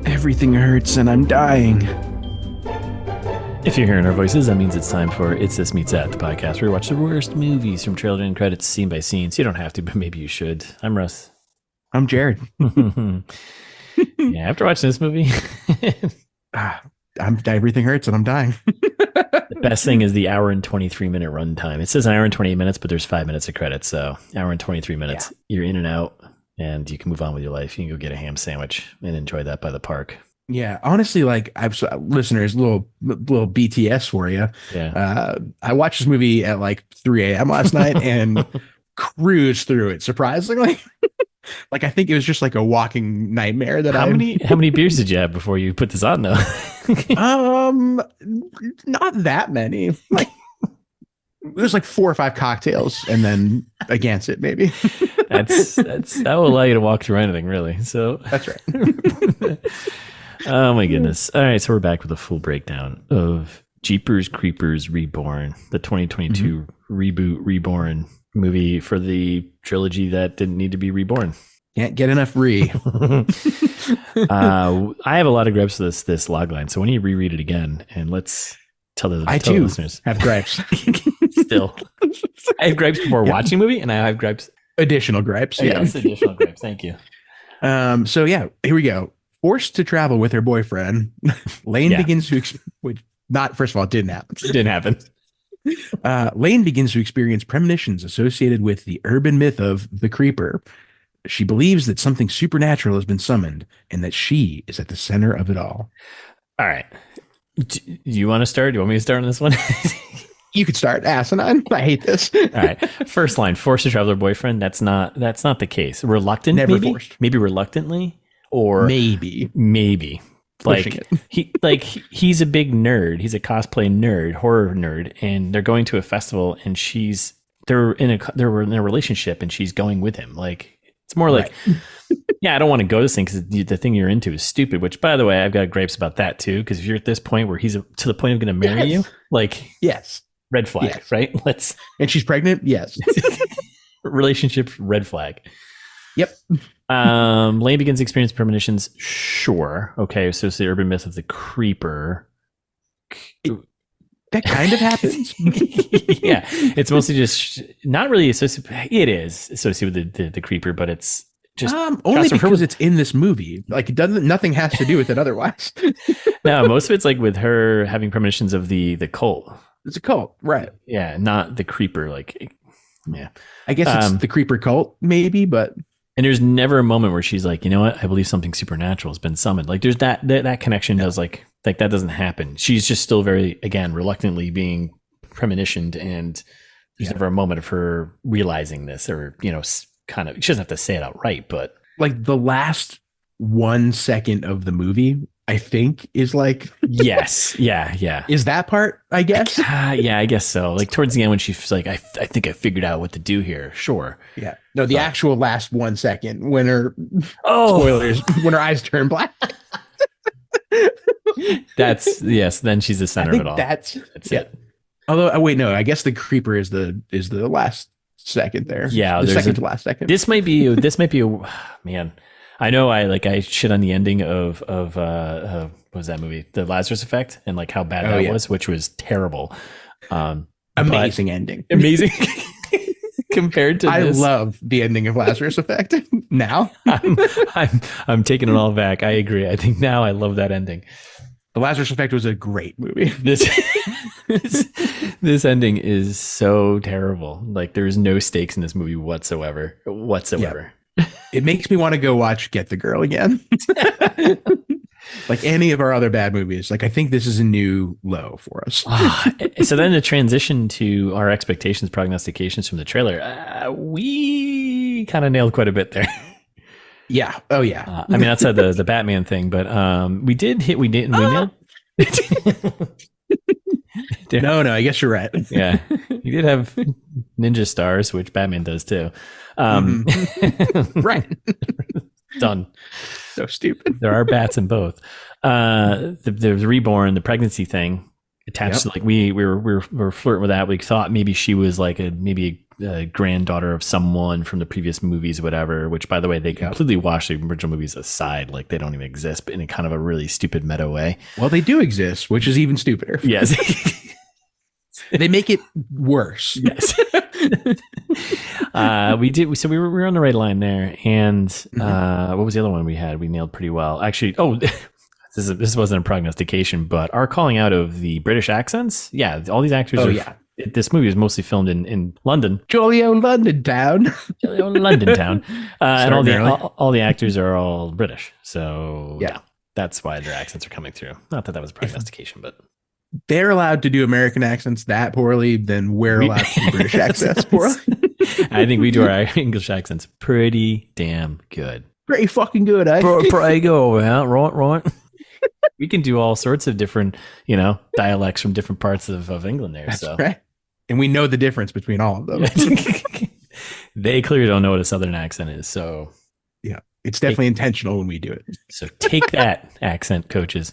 Everything hurts and I'm dying. If you're hearing our voices, that means it's time for It's This Meets That, the podcast where we watch the worst movies from trailer and credits scene by scene. So you don't have to, but maybe you should. I'm Russ. I'm Jared. Yeah, after watching this movie, everything hurts and I'm dying. the best thing is the hour and 23 minute runtime. It says an hour and 28 minutes, but there's 5 minutes of credits. So hour and 23 minutes, You're in and out and you can move on with your life. You can go get a ham sandwich and enjoy that by the park. Yeah, honestly, like listeners, little BTS for you. Yeah, I watched this movie at like 3 a.m. last night and cruised through it. Surprisingly, like I think it was just like a walking nightmare. How many beers did you have before you put this on, though? Not that many. Like there's like 4 or 5 cocktails, and then against it, maybe. that will allow you to walk through anything, really. So that's right. Oh my goodness. All right, so we're back with a full breakdown of Jeepers Creepers Reborn, the 2022 reboot Reborn movie for the trilogy that didn't need to be reborn. Can't get enough I have a lot of gripes with this log line, so when you reread it again, and let's tell the listeners. Have gripes. Still. I have gripes before watching the movie, and I have gripes. Additional gripes. Yes, additional gripes. Thank you. So yeah, here we go. Forced to travel with her boyfriend, Lane begins to, first of all, it didn't happen. It didn't happen. Lane begins to experience premonitions associated with the urban myth of the creeper. She believes that something supernatural has been summoned and that she is at the center of it all. All right. Do you want to start? Do you want me to start on this one? You could start. Asinine. I hate this. All right. First line, forced to travel with her boyfriend. That's not the case. Never forced. Maybe reluctantly. Or maybe like he's a big nerd. He's a cosplay nerd, horror nerd, and they're going to a festival, and they're in a relationship, and she's going with him. Like it's more like, yeah, I don't want to go to this thing because the thing you're into is stupid. Which, by the way, I've got gripes about that too. Because if you're at this point where he's to the point of going to marry you, like red flag, right? And she's pregnant. Yes, relationship red flag. Yep. Lane begins to experience premonitions. Sure. Okay. So it's the urban myth of the creeper. That kind of happens. Yeah. It's mostly just not really associated. It is associated with the creeper, but it's just only because it's in this movie. Like it doesn't. Nothing has to do with it otherwise. No, most of it's like with her having premonitions of the cult. It's a cult, right? Yeah, not the creeper. Like, yeah. I guess it's the creeper cult, maybe, but. And there's never a moment where she's like, you know what? I believe something supernatural has been summoned. Like there's that connection does like that doesn't happen. She's just still very, again, reluctantly being premonitioned. And there's never a moment of her realizing this or, kind of, she doesn't have to say it outright, but like the last 1 second of the movie, I think is like, yes. Yeah. Is that part, I guess? Yeah, I guess so. Like towards the end when she's like, I think I figured out what to do here. Sure. Yeah. No, the actual last 1 second when her spoilers, when her eyes turn black. Then she's the center of it all. That's it. Although, wait, no, I guess the creeper is the last second there. Yeah. The second to last second. This might be a man. I know I shit on the ending of what was that movie? The Lazarus Effect, and like how bad that was, which was terrible. Amazing ending. Amazing. Compared to I love the ending of Lazarus Effect. Now I'm taking it all back. I agree. I think now I love that ending. The Lazarus Effect was a great movie. This ending is so terrible. Like there's no stakes in this movie whatsoever. Yep. It makes me want to go watch Get the Girl again. Like any of our other bad movies. Like I think this is a new low for us. So then the transition to our expectations, prognostications from the trailer, we kind of nailed quite a bit there. Yeah. Oh yeah. I mean, outside the Batman thing, but we nailed. No, I guess you're right. Yeah. You did have ninja stars, which Batman does too. Right. Done. So stupid. There are bats in both. The Reborn, the pregnancy thing attached to, like we were flirting with that. We thought maybe she was like maybe granddaughter of someone from the previous movies, whatever, which by the way, they completely wash the original movies aside. Like they don't even exist, but in a kind of a really stupid meta way. Well, they do exist, which is even stupider. Yes. They make it worse. Yes. We did. So we were on the right line there. And what was the other one we had? We nailed pretty well. Actually, this wasn't a prognostication, but our calling out of the British accents. Yeah, all these actors this movie was mostly filmed in London. Jolly old London town. Jolly old London town. And all the actors are all British. So yeah, that's why their accents are coming through. Not that was a prognostication, but they're allowed to do American accents that poorly, then we're allowed to do British accents poorly. I think we do our English accents pretty damn good. Pretty fucking good, eh? Pretty good, yeah, right. We can do all sorts of different, dialects from different parts of England there. That's right. And we know the difference between all of them. They clearly don't know what a Southern accent is. So yeah, it's definitely intentional when we do it. So take that, accent coaches.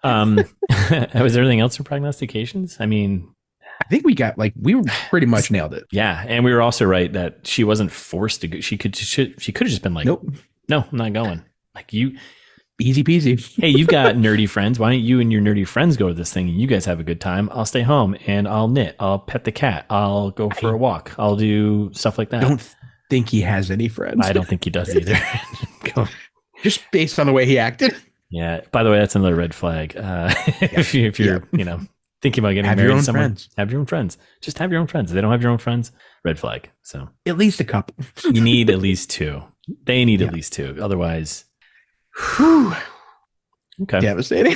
Was there anything else for prognostications? I mean, I think we pretty much nailed it. Yeah, and we were also right that she wasn't forced to go. She could have just been like, nope, no, I'm not going. Like you, easy peasy. Hey, you've got nerdy friends. Why don't you and your nerdy friends go to this thing and you guys have a good time? I'll stay home and I'll knit. I'll pet the cat. I'll go for a walk. I'll do stuff like that. Don't think he has any friends. I don't think he does either. Just based on the way he acted. Yeah. By the way, that's another red flag. If you're thinking about getting married to someone, have your own friends. Just have your own friends. If they don't have your own friends, red flag. So at least a couple. You need at least two. They need at least two. Otherwise, whew. Okay. Devastating.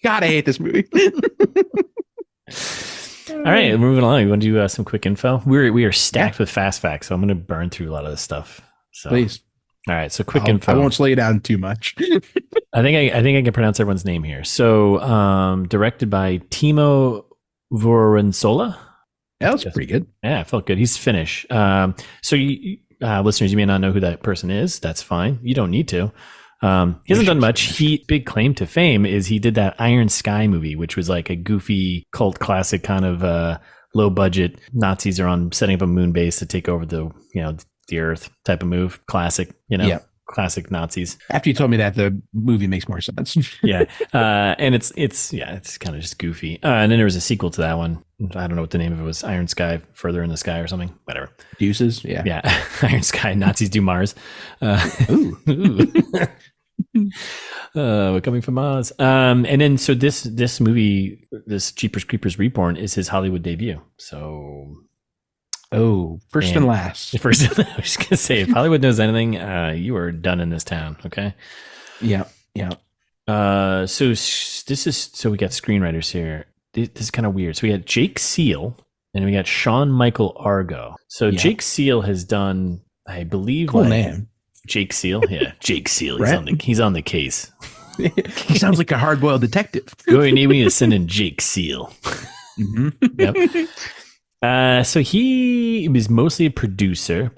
God, I hate this movie. All right, moving along. You want to do some quick info? We are stacked with fast facts, so I'm going to burn through a lot of this stuff. So please. All right, so quick info. I won't slow you down too much. I think I can pronounce everyone's name here. So, directed by Timo Vuorensola. That was pretty good. Yeah, it felt good. He's Finnish. So, you, listeners, you may not know who that person is. That's fine. You don't need to. He hasn't done much. Big claim to fame is he did that Iron Sky movie, which was like a goofy cult classic kind of low budget. Nazis are setting up a moon base to take over the Earth type of move. Classic, classic Nazis. After you told me that, the movie makes more sense. Yeah. And it's kind of just goofy. And then there was a sequel to that one. I don't know what the name of it was. Iron Sky, Further in the Sky or something. Whatever. Deuces. Yeah. Yeah. Iron Sky, Nazis do Mars. Ooh. We're coming from Mars. And then so this movie, this Jeepers Creepers Reborn, is his Hollywood debut. So first and last. First, I was just gonna say, if Hollywood knows anything, you are done in this town. Okay. Yeah. So we got screenwriters here. This is kind of weird. So we got Jake Seal and we got Sean Michael Argo. So Jake Seal has done, I believe, cool name. Jake Seal. Yeah, Jake Seal. He's on the case. He sounds like a hard-boiled detective. We need to send in Jake Seal. Mm-hmm. Yep. So he was mostly a producer.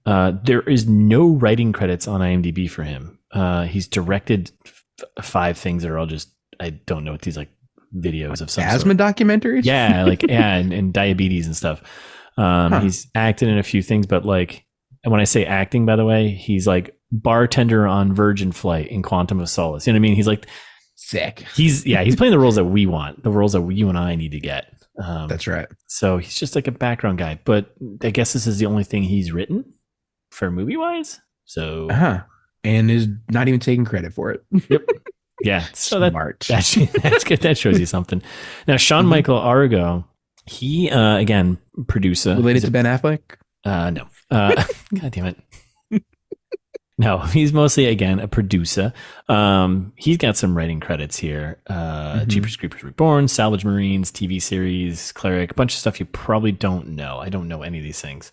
There is no writing credits on IMDb for him. He's directed 5 things that are all just, I don't know what these like videos of some asthma documentaries. Yeah, and diabetes and stuff. He's acted in a few things, but like, and when I say acting, by the way, he's like bartender on Virgin Flight in Quantum of Solace. You know what I mean? He's like sick. He's playing the roles that we want, the roles that you and I need to get. That's right. So he's just like a background guy, but I guess this is the only thing he's written for movie wise. So, and is not even taking credit for it. Yep. Yeah. So smart. That's good. That shows you something. Now, Sean Michael Argo, he again producer related to Ben Affleck. No. God damn it. No, he's mostly, again, a producer. He's got some writing credits here. Jeepers Creepers Reborn, Salvage Marines, TV series, Cleric, a bunch of stuff you probably don't know. I don't know any of these things.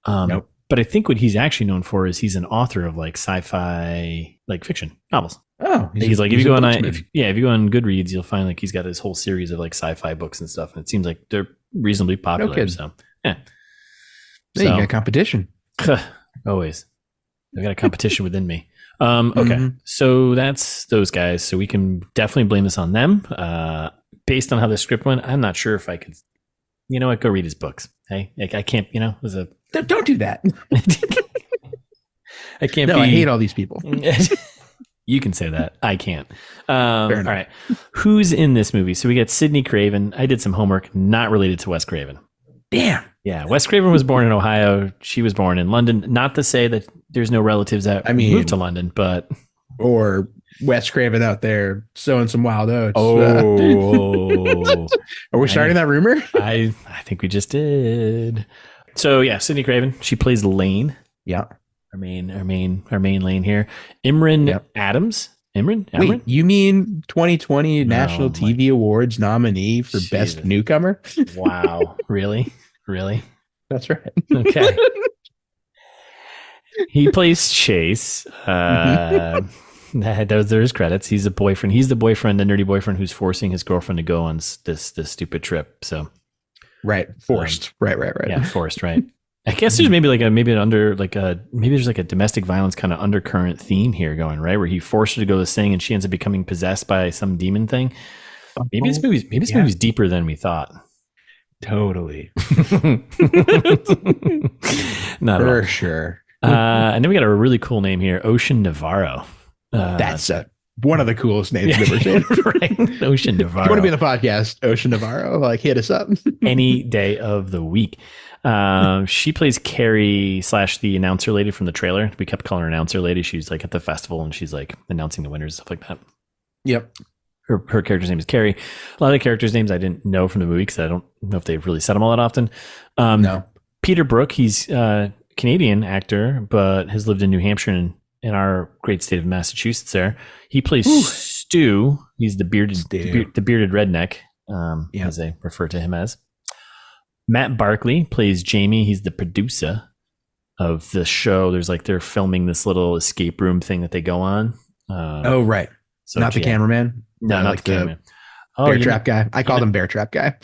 Nope. But I think what he's actually known for is he's an author of like sci-fi, like fiction novels. Oh, he's like, if you go on Goodreads, you'll find like he's got this whole series of like sci-fi books and stuff. And it seems like they're reasonably popular. No, so, yeah. You got competition. Always. I've got a competition within me. Okay. So that's those guys. So we can definitely blame this on them. Based on how the script went, I'm not sure if I could You know what? Go read his books. Hey, I can't. It was a. Don't do that. I can't. No, I hate all these people. You can say that. I can't. All right. Who's in this movie? So we got Sydney Craven. I did some homework, not related to Wes Craven. Damn. Yeah, Wes Craven was born in Ohio. She was born in London. Not to say that there's no relatives that moved to London, but or Wes Craven out there sowing some wild oats. Oh, are we starting that rumor? I think we just did. So yeah, Sydney Craven. She plays Lane. Yeah, our main Lane here. Imran Adams. Imran? Wait, you mean 2020 National TV Awards nominee for Best Newcomer? Wow, really? That's right. Okay. He plays Chase. There's credits. He's a boyfriend. He's the boyfriend, the nerdy boyfriend who's forcing his girlfriend to go on this stupid trip. So, right, forced. Right. Yeah, forced. Right. I guess there's maybe there's like a domestic violence kind of undercurrent theme here going, right, where he forced her to go this thing and she ends up becoming possessed by some demon thing. Maybe this movie's deeper than we thought. Totally. Not for sure. And then we got a really cool name here, Ocean Navarro. That's one of the coolest names I've ever seen. Right? Ocean Navarro. You want to be on the podcast, Ocean Navarro? Like, hit us up. Any day of the week. She plays Carrie / the announcer lady from the trailer. We kept calling her announcer lady. She's like at the festival and she's like announcing the winners, stuff like that. Yep. Her character's name is Carrie. A lot of the characters' names I didn't know from the movie because I don't know if they've really said them all that often. No. Peter Brook, he's a Canadian actor, but has lived in New Hampshire and in our great state of Massachusetts there. He plays Stu. He's the bearded redneck, as they refer to him as. Matt Barkley plays Jamie. He's the producer of the show. There's they're filming this little escape room thing that they go on. Right. So not the cameraman. No, not the cameraman. Bear trap guy. I called him bear trap guy.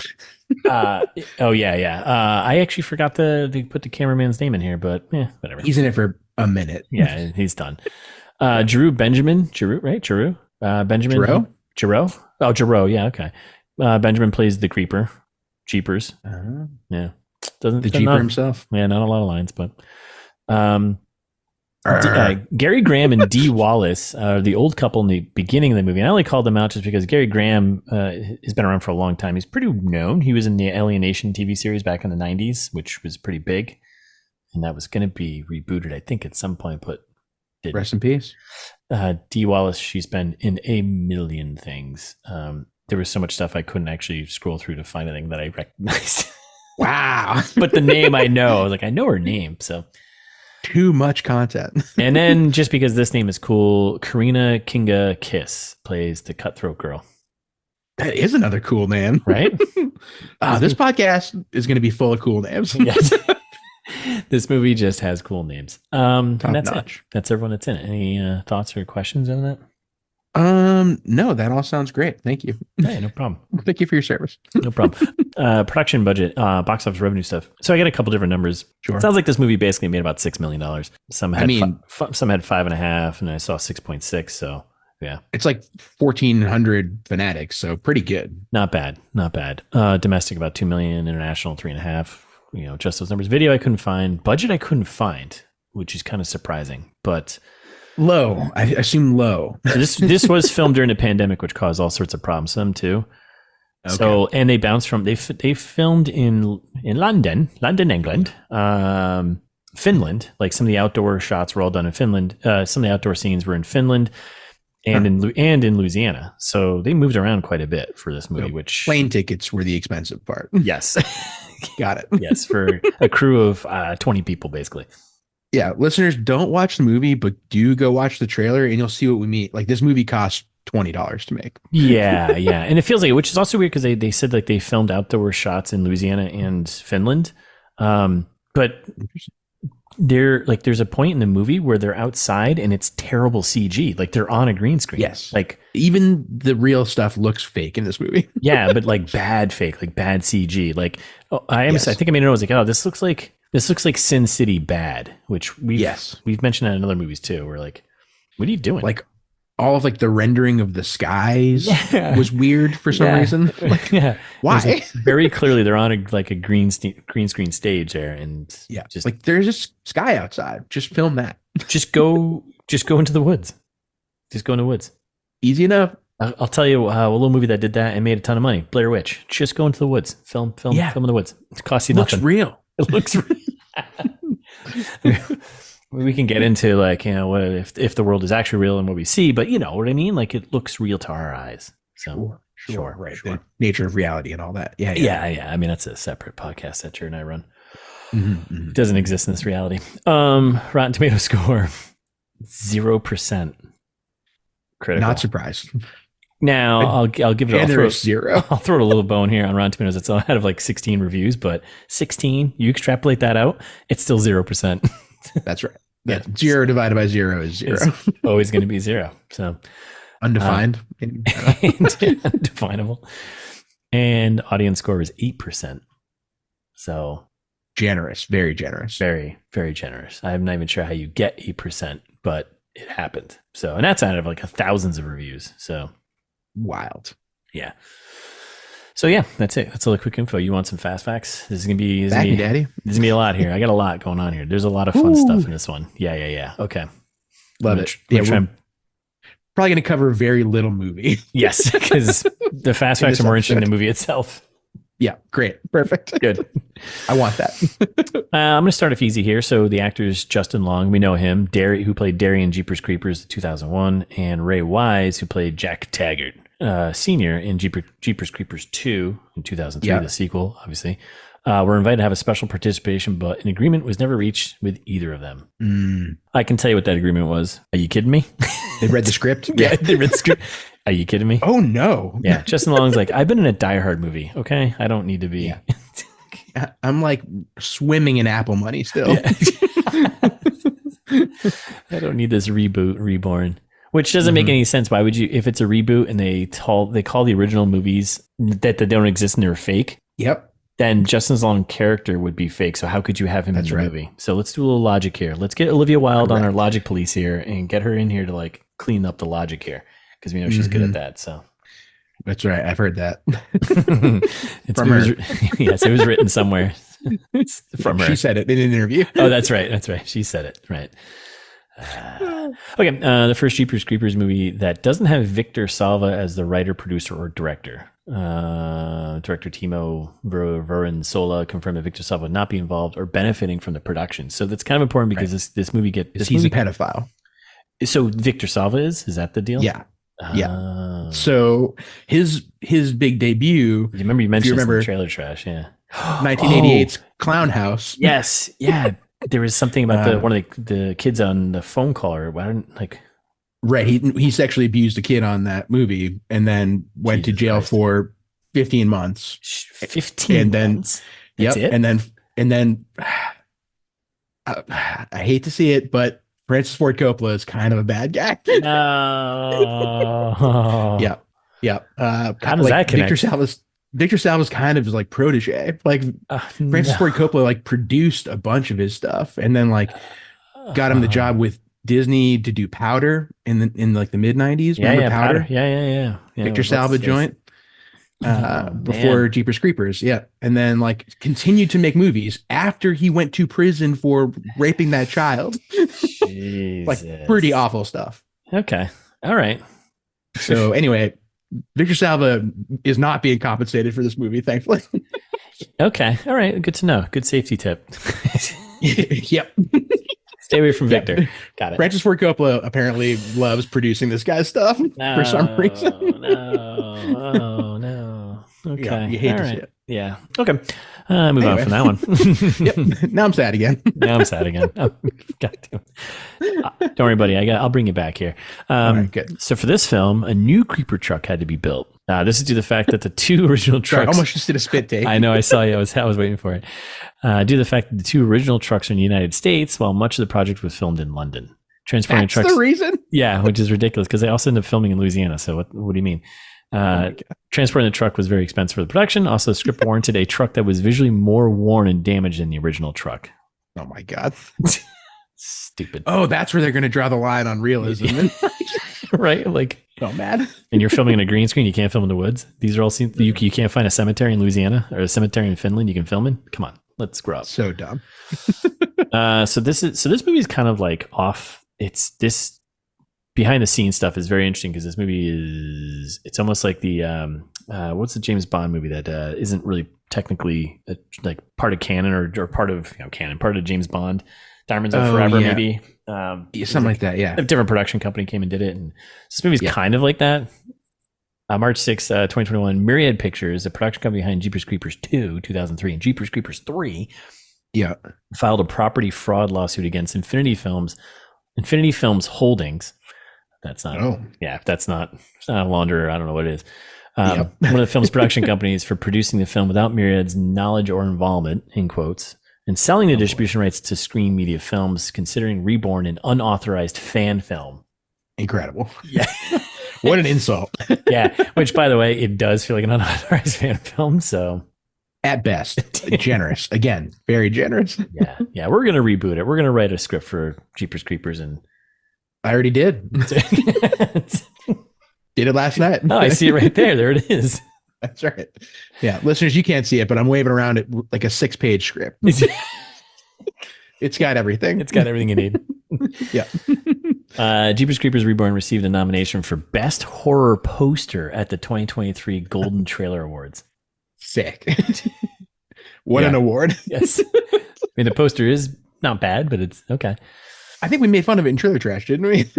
Yeah. I actually forgot to put the cameraman's name in here, but whatever. He's in it for a minute. Yeah, he's done. Jarreau Benjamin. Jarreau, right? Jarreau. Benjamin. Jarreau. Oh, Jarreau. Yeah. Okay. Benjamin plays the creeper. Jeepers. Yeah. The Jeeper himself. Yeah, not a lot of lines, but Gary Graham and Dee Wallace are the old couple in the beginning of the movie. And I only called them out just because Gary Graham has been around for a long time. He's pretty known. He was in the Alienation TV series back in the 90s, which was pretty big. And that was going to be rebooted, I think, at some point, but didn't. Rest in peace. Dee Wallace, she's been in a million things. There was so much stuff I couldn't actually scroll through to find anything that I recognized. Wow. But the name I know. I was like, I know her name. So too much content. And then just because this name is cool, Karina Kinga Kiss plays the cutthroat girl. That is another cool name. Right? This podcast is going to be full of cool names. Yes. This movie just has cool names. And that's notch. it. That's everyone that's in it. Any thoughts or questions on that? No, that all sounds great. Thank you. Hey, no problem. Thank you for your service. No problem. Production budget, box office revenue stuff. So I got a couple different numbers. Sure. It sounds like this movie basically made about $6 million. Some had some had 5.5, and I saw 6.6. So yeah, it's like 1,400 fanatics. So pretty good. Not bad. Domestic about 2 million, international 3.5. Just those numbers. Video I couldn't find. Budget I couldn't find, which is kind of surprising, but. Low. I assume low. So this was filmed during the pandemic, which caused all sorts of problems to them too. Okay. So, and they bounced from they filmed in London, England, Finland. Like some of the outdoor shots were all done in Finland. Some of the outdoor scenes were in Finland and in Louisiana. So they moved around quite a bit for this movie. Which plane tickets were the expensive part. Yes, got it. Yes, for a crew of 20 people, basically. Yeah, listeners, don't watch the movie, but do go watch the trailer and you'll see what we mean. Like this movie cost $20 to make. Yeah. And it feels like, which is also weird because they said like they filmed outdoor shots in Louisiana and Finland. But there's a point in the movie where they're outside and it's terrible CG. Like they're on a green screen. Yes. Like even the real stuff looks fake in this movie. Yeah, but like bad fake, like bad CG. Like I think I made a note. I was like, oh, this looks like Sin City bad, which we've mentioned that in other movies too. We're like, what are you doing? Like all of like the rendering of the skies was weird for some reason. Like, why? Very clearly, they're on a green screen stage there, and just like there's just sky outside. Just film that. Just go into the woods. Just go in the woods. Easy enough. I'll tell you a little movie that did that and made a ton of money. Blair Witch. Just go into the woods. Film in the woods. It costs you nothing. Looks real. It looks real. We can get into like, what if the world is actually real and what we see, but you know what I mean? Like it looks real to our eyes. So sure. Right. The nature of reality and all that. Yeah. I mean, that's a separate podcast that Jared and I run. It doesn't exist in this reality. Rotten Tomato score 0%. Critical. Not surprised. Now I'll give it a 0. I'll throw it a little bone here on Rotten Tomatoes. It's out of like 16 reviews, but 16, you extrapolate that out, it's still 0%. That's right. Yeah, 0 divided by 0 is 0. It's always going to be 0. So undefined, undefinable, and audience score is 8%. So generous, very generous, very, very generous. I'm not even sure how you get 8%, but it happened. So, and that's out of like thousands of reviews. So wild. Yeah. So yeah, that's it. That's all the quick info. You want some fast facts? This is gonna be Daddy. There's gonna be a lot here. I got a lot going on here. There's a lot of fun stuff in this one. Yeah. Okay. Love it. We're probably gonna cover very little movie. Yes, because the fast facts are more interesting than the movie itself. Yeah, great. Perfect. Good. I want that. I'm going to start off easy here. So the actor's Justin Long. We know him. Who played Derry in Jeepers Creepers 2001. And Ray Wise, who played Jack Taggart Sr. in Jeepers Creepers 2 in 2003, the sequel, obviously. Were invited to have a special participation, but an agreement was never reached with either of them. I can tell you what that agreement was. Are you kidding me? They read the script? Yeah, they read the script. Are you kidding me? Oh, no. Yeah, Justin Long's like, I've been in a Die Hard movie, okay? I don't need to be. Yeah. I'm like swimming in Apple money still. Yeah. I don't need this reboot, Reborn, which doesn't make any sense. Why would you, if it's a reboot and they call the original movies that they don't exist and they're fake? Yep. Then Justin Long's character would be fake. So how could you have him in the movie? So let's do a little logic here. Let's get Olivia Wilde on our logic police here and get her in here to like clean up the logic here. Because we know she's good at that. So that's right. I've heard that from her. Yes, it was written somewhere from her. She said it in an interview. Oh, that's right. That's right. She said it. Right. Okay. The first Jeepers Creepers movie that doesn't have Victor Salva as the writer, producer, or director. Director Timo Sola confirmed that Victor Salva would not be involved or benefiting from the production. So that's kind of important because this movie he's a pedophile. So Victor Salva is that the deal? Yeah. Yeah. So his big debut. You mentioned this in the trailer trash. Yeah. 1988's Clown House. Yes. Yeah. There was something about one of the kids on the phone call or right. He sexually abused a kid on that movie and then went to jail for 15 months. 15 months. Yep. And then I hate to see it, but Francis Ford Coppola is kind of a bad guy. No. Yeah. How does that connect? Victor Salva's kind of like protege. Like Francis Ford Coppola like produced a bunch of his stuff and then like got him the job with Disney to do Powder in like the mid 90s. Yeah, Powder? Yeah. Victor Salva joint. Before Jeepers Creepers, and then like continued to make movies after he went to prison for raping that child. Like pretty awful stuff. Okay, all right. So anyway, Victor Salva is not being compensated for this movie, thankfully. Okay, all right, good to know. Good safety tip. Yep. Stay away from Victor. Got it. Francis Ford Coppola apparently loves producing this guy's stuff for some reason. No. Okay. Yeah, you hate to see it. Yeah. Okay. Move on from that one. Yep. Now I'm sad again. Oh, God damn. Don't worry, buddy. I'll bring you back here. All right, good. So for this film, a new creeper truck had to be built. This is due to the fact that the two original trucks. I almost just did a spit take. I know. I saw you. I was waiting for it. Due to the fact that the two original trucks are in the United States, while much of the project was filmed in London. Transporting That's trucks. The reason? Yeah, which is ridiculous because they also ended up filming in Louisiana. So what do you mean? Transporting the truck was very expensive for the production. Also, the script warranted a truck that was visually more worn and damaged than the original truck. Oh my God. Stupid. Oh, that's where they're going to draw the line on realism. right? Like, so mad. And you're filming in a green screen. You can't film in the woods. These are all scenes. You can't find a cemetery in Louisiana or a cemetery in Finland you can film in. Come on, let's grow up. So dumb. So this movie is kind of like off. It's this behind the scenes stuff is very interesting because this movie it's almost like the what's the James Bond movie that isn't really technically like part of canon or part of canon, part of James Bond, Diamonds Are Forever, maybe something like that. Yeah, a different production company came and did it, and this movie's kind of like that. March 6th, 2021, Myriad Pictures, the production company behind Jeepers Creepers 2, 2003, and Jeepers Creepers 3, filed a property fraud lawsuit against Infinity Films Holdings. That's not. That's not. It's not a launderer. I don't know what it is. One of the film's production companies for producing the film without Myriad's knowledge or involvement, in quotes, and selling the distribution rights to Screen Media Films, considering Reborn an unauthorized fan film. Incredible. Yeah. What an insult. Yeah. Which, by the way, it does feel like an unauthorized fan film. So, at best, generous. Again, very generous. Yeah. We're going to reboot it. We're going to write a script for Jeepers Creepers, and I already did. Did it last night. Oh, I see it right there. There it is. That's right. Yeah, listeners, you can't see it, but I'm waving around it like a 6-page script. It's got everything. It's got everything you need. Yeah. Jeepers Creepers Reborn received a nomination for Best Horror Poster at the 2023 Golden Trailer Awards. Sick. What an award. Yes. I mean, the poster is not bad, but it's okay. I think we made fun of it in Trailer Trash, didn't we?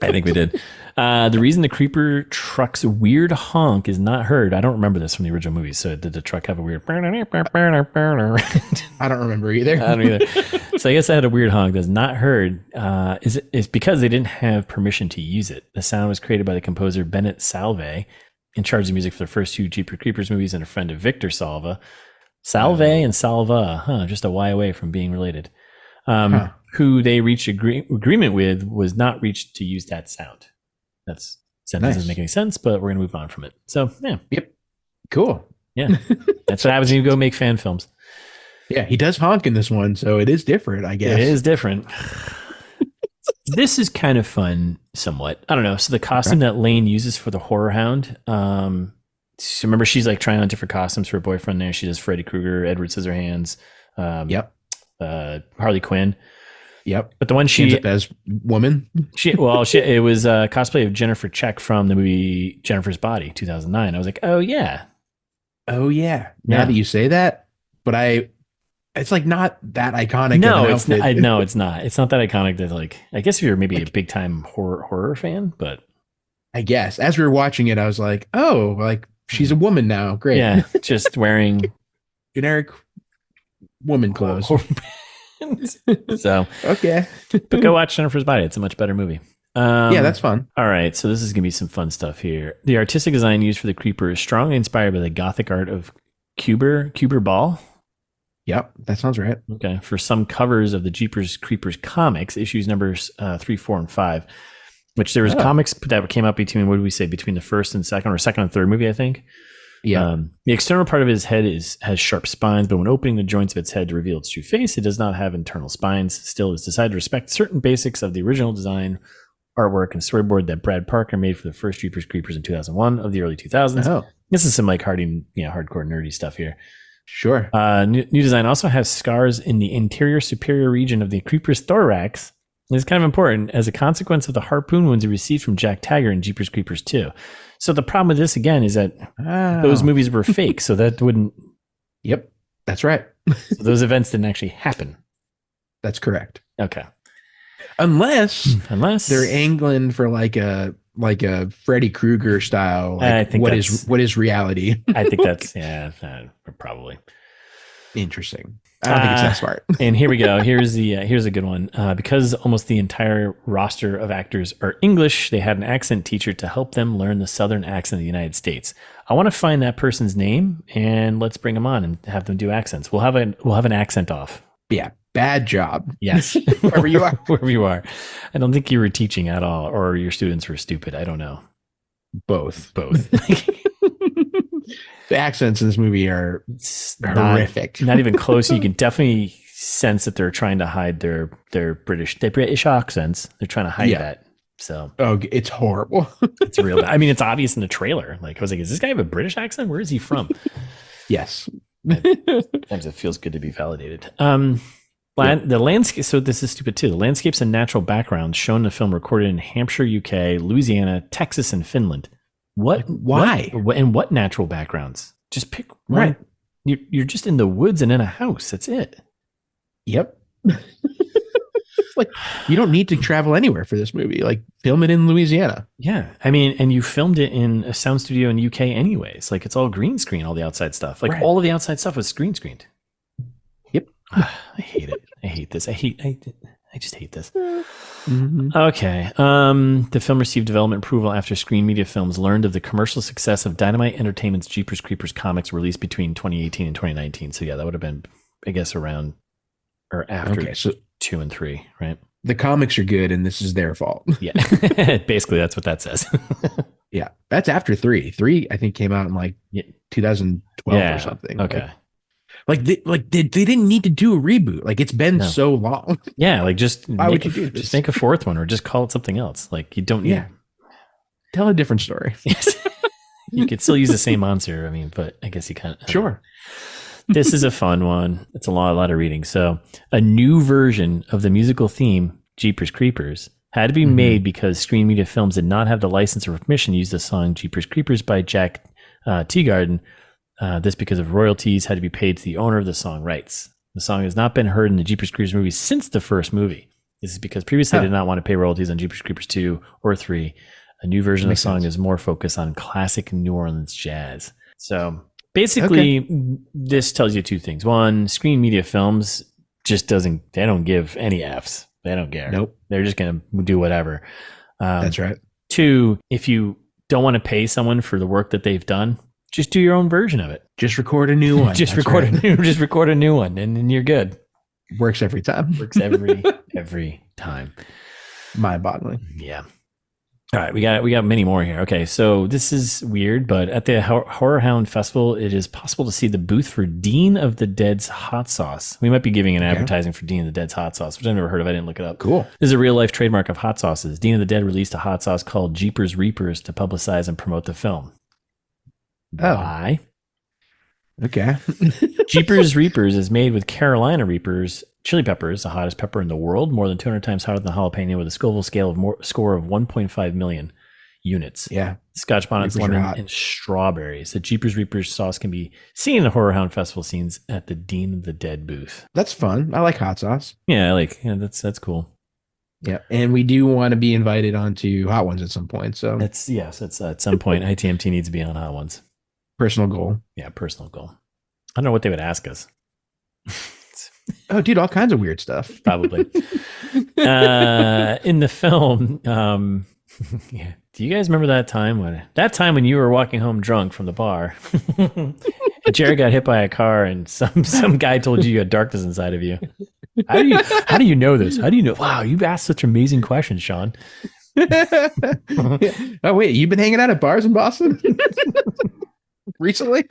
I think we did. The reason the creeper truck's weird honk is not heard. I don't remember this from the original movie. So did the truck have a weird? I don't remember either. I don't either. So I guess I had a weird honk that's not heard. Is because they didn't have permission to use it. The sound was created by the composer Bennett Salve, in charge of music for the first 2 Jeepers Creepers movies, and a friend of Victor Salva. Salve and Salva, just a Y away from being related. Who they reached agreement with was not reached to use that sound. That doesn't make any sense, but we're going to move on from it. So, yeah. Yep. Cool. Yeah. That's what happens when you go make fan films. Yeah, he does honk in this one, so it is different, I guess. It is different. This is kind of fun, somewhat. I don't know. So the costume that Lane uses for the horror hound, so remember she's like trying on different costumes for her boyfriend there. She does Freddy Krueger, Edward Scissorhands, Harley Quinn. Yep. But the one she ends up as woman. It was a cosplay of Jennifer Check from the movie Jennifer's Body, 2009. I was like, oh yeah. Now that you say that, but it's like not that iconic. No, it's not. No, it's not. It's not that iconic. That like, I guess if you're maybe a big time horror fan, but I guess as we were watching it, I was like, oh, like she's a woman now. Great. Yeah, just wearing generic woman clothes. So okay, but go watch Jennifer's Body. It's a much better movie. Yeah, that's fun. All right, so this is gonna be some fun stuff here. The artistic design used for the creeper is strongly inspired by the Gothic art of Kuber Ball. Yep, that sounds right. Okay, for some covers of the Jeepers Creepers comics, issues numbers 3, 4, and 5, which there was comics that came out between, what did we say, between the first and second, or second and third movie, I think. Yeah. The external part of his head has sharp spines, but when opening the joints of its head to reveal its true face, it does not have internal spines. Still, it's decided to respect certain basics of the original design, artwork, and storyboard that Brad Parker made for the first Jeepers Creepers in 2001 of the early 2000s. Oh. This is some like hardcore nerdy stuff here. Sure. New design also has scars in the anterior superior region of the creeper's thorax. This is kind of important as a consequence of the harpoon wounds he received from Jack Taggart in Jeepers Creepers 2. So the problem with this again is that those movies were fake, so that wouldn't. Yep, that's right. So those events didn't actually happen. That's correct. Okay. Unless they're angling for like a Freddy Krueger style. Like I think what is reality? I think that's probably interesting. I don't think it's that smart. And here we go. Here's a good one. Because almost the entire roster of actors are English, they had an accent teacher to help them learn the Southern accent of the United States. I want to find that person's name and let's bring them on and have them do accents. We'll have an accent off. Yeah. Bad job. Yes. Wherever you are. Wherever you are. I don't think you were teaching at all, or your students were stupid. I don't know. Both. The accents in this movie are horrific. Not even close. You can definitely sense that they're trying to hide their British accents. They're trying to hide that. So it's horrible. It's real bad. I mean, it's obvious in the trailer. Like I was like, does this guy have a British accent? Where is he from? Yes. Sometimes it feels good to be validated. The landscape. So this is stupid too. The landscapes and natural backgrounds shown in the film recorded in Hampshire, UK, Louisiana, Texas, and Finland. What? Why? What natural backgrounds? Just pick one. Right. You're just in the woods and in a house. That's it. Yep. Like, you don't need to travel anywhere for this movie. Like, film it in Louisiana. Yeah. I mean, and you filmed it in a sound studio in UK anyways. Like, it's all green screen, all the outside stuff. Like, all of the outside stuff was green screened. Yep. I hate it. I hate this. I just hate this. Mm-hmm. Okay. The film received development approval after Screen Media Films learned of the commercial success of Dynamite Entertainment's Jeepers Creepers comics released between 2018 and 2019. So, yeah, that would have been, I guess, around or after. Okay, so 2 and 3, right? The comics are good, and this is their fault. Yeah, basically that's what that says. Yeah, that's after 3. 3, I think, came out in like 2012 or something. Okay, like they didn't need to do a reboot. Like, it's been so long. Yeah, like why would you do this? Just make a 4th one, or just call it something else. Like, you don't need. Yeah, tell a different story. Yes, you could still use the same monster. I mean, but I guess you kind of sure. This is a fun one. It's a lot of reading. So, a new version of the musical theme, Jeepers Creepers, had to be made because Screen Media Films did not have the license or permission to use the song Jeepers Creepers by Jack Teagarden. This because of royalties had to be paid to the owner of the song rights. The song has not been heard in the Jeepers Creepers movie since the first movie. This is because previously they did not want to pay royalties on Jeepers Creepers 2 or 3. A new version of the song is more focused on classic New Orleans jazz. So... basically, this tells you 2 things. One, Screen Media Films just they don't give any Fs. They don't care. Nope. They're just going to do whatever. That's right. 2, if you don't want to pay someone for the work that they've done, just do your own version of it. Just record a new one. Just record a new one, and then you're good. Works every time. Works every time. Mind-boggling. Yeah. All right, we got many more here. Okay, so this is weird, but at the Horror Hound Festival, it is possible to see the booth for Dean of the Dead's hot sauce. We might be giving an advertising for Dean of the Dead's hot sauce, which I've never heard of. I didn't look it up. Cool. This is a real life trademark of hot sauces. Dean of the Dead released a hot sauce called Jeepers Reapers to publicize and promote the film. Why? Okay. Jeepers Reapers is made with Carolina Reapers chili peppers, the hottest pepper in the world, more than 200 times hotter than jalapeno, with a Scoville score of 1.5 million units. Yeah. Scotch bonnets, lemon, and strawberries. The Jeepers Reapers sauce can be seen in the Horror Hound Festival scenes at the Dean of the Dead booth. That's fun. I like hot sauce. Yeah, that's cool. Yeah, and we do want to be invited onto Hot Ones at some point. So it's at some point ITMT needs to be on Hot Ones. Personal goal. Yeah, personal goal. I don't know what they would ask us. Oh, dude, all kinds of weird stuff. Probably. In the film, yeah. Do you guys remember that time when you were walking home drunk from the bar and Jared got hit by a car and some guy told you had darkness inside of you? How do you know this? How do you know? Wow, you asked such amazing questions, Sean. Oh, wait, you've been hanging out at bars in Boston recently?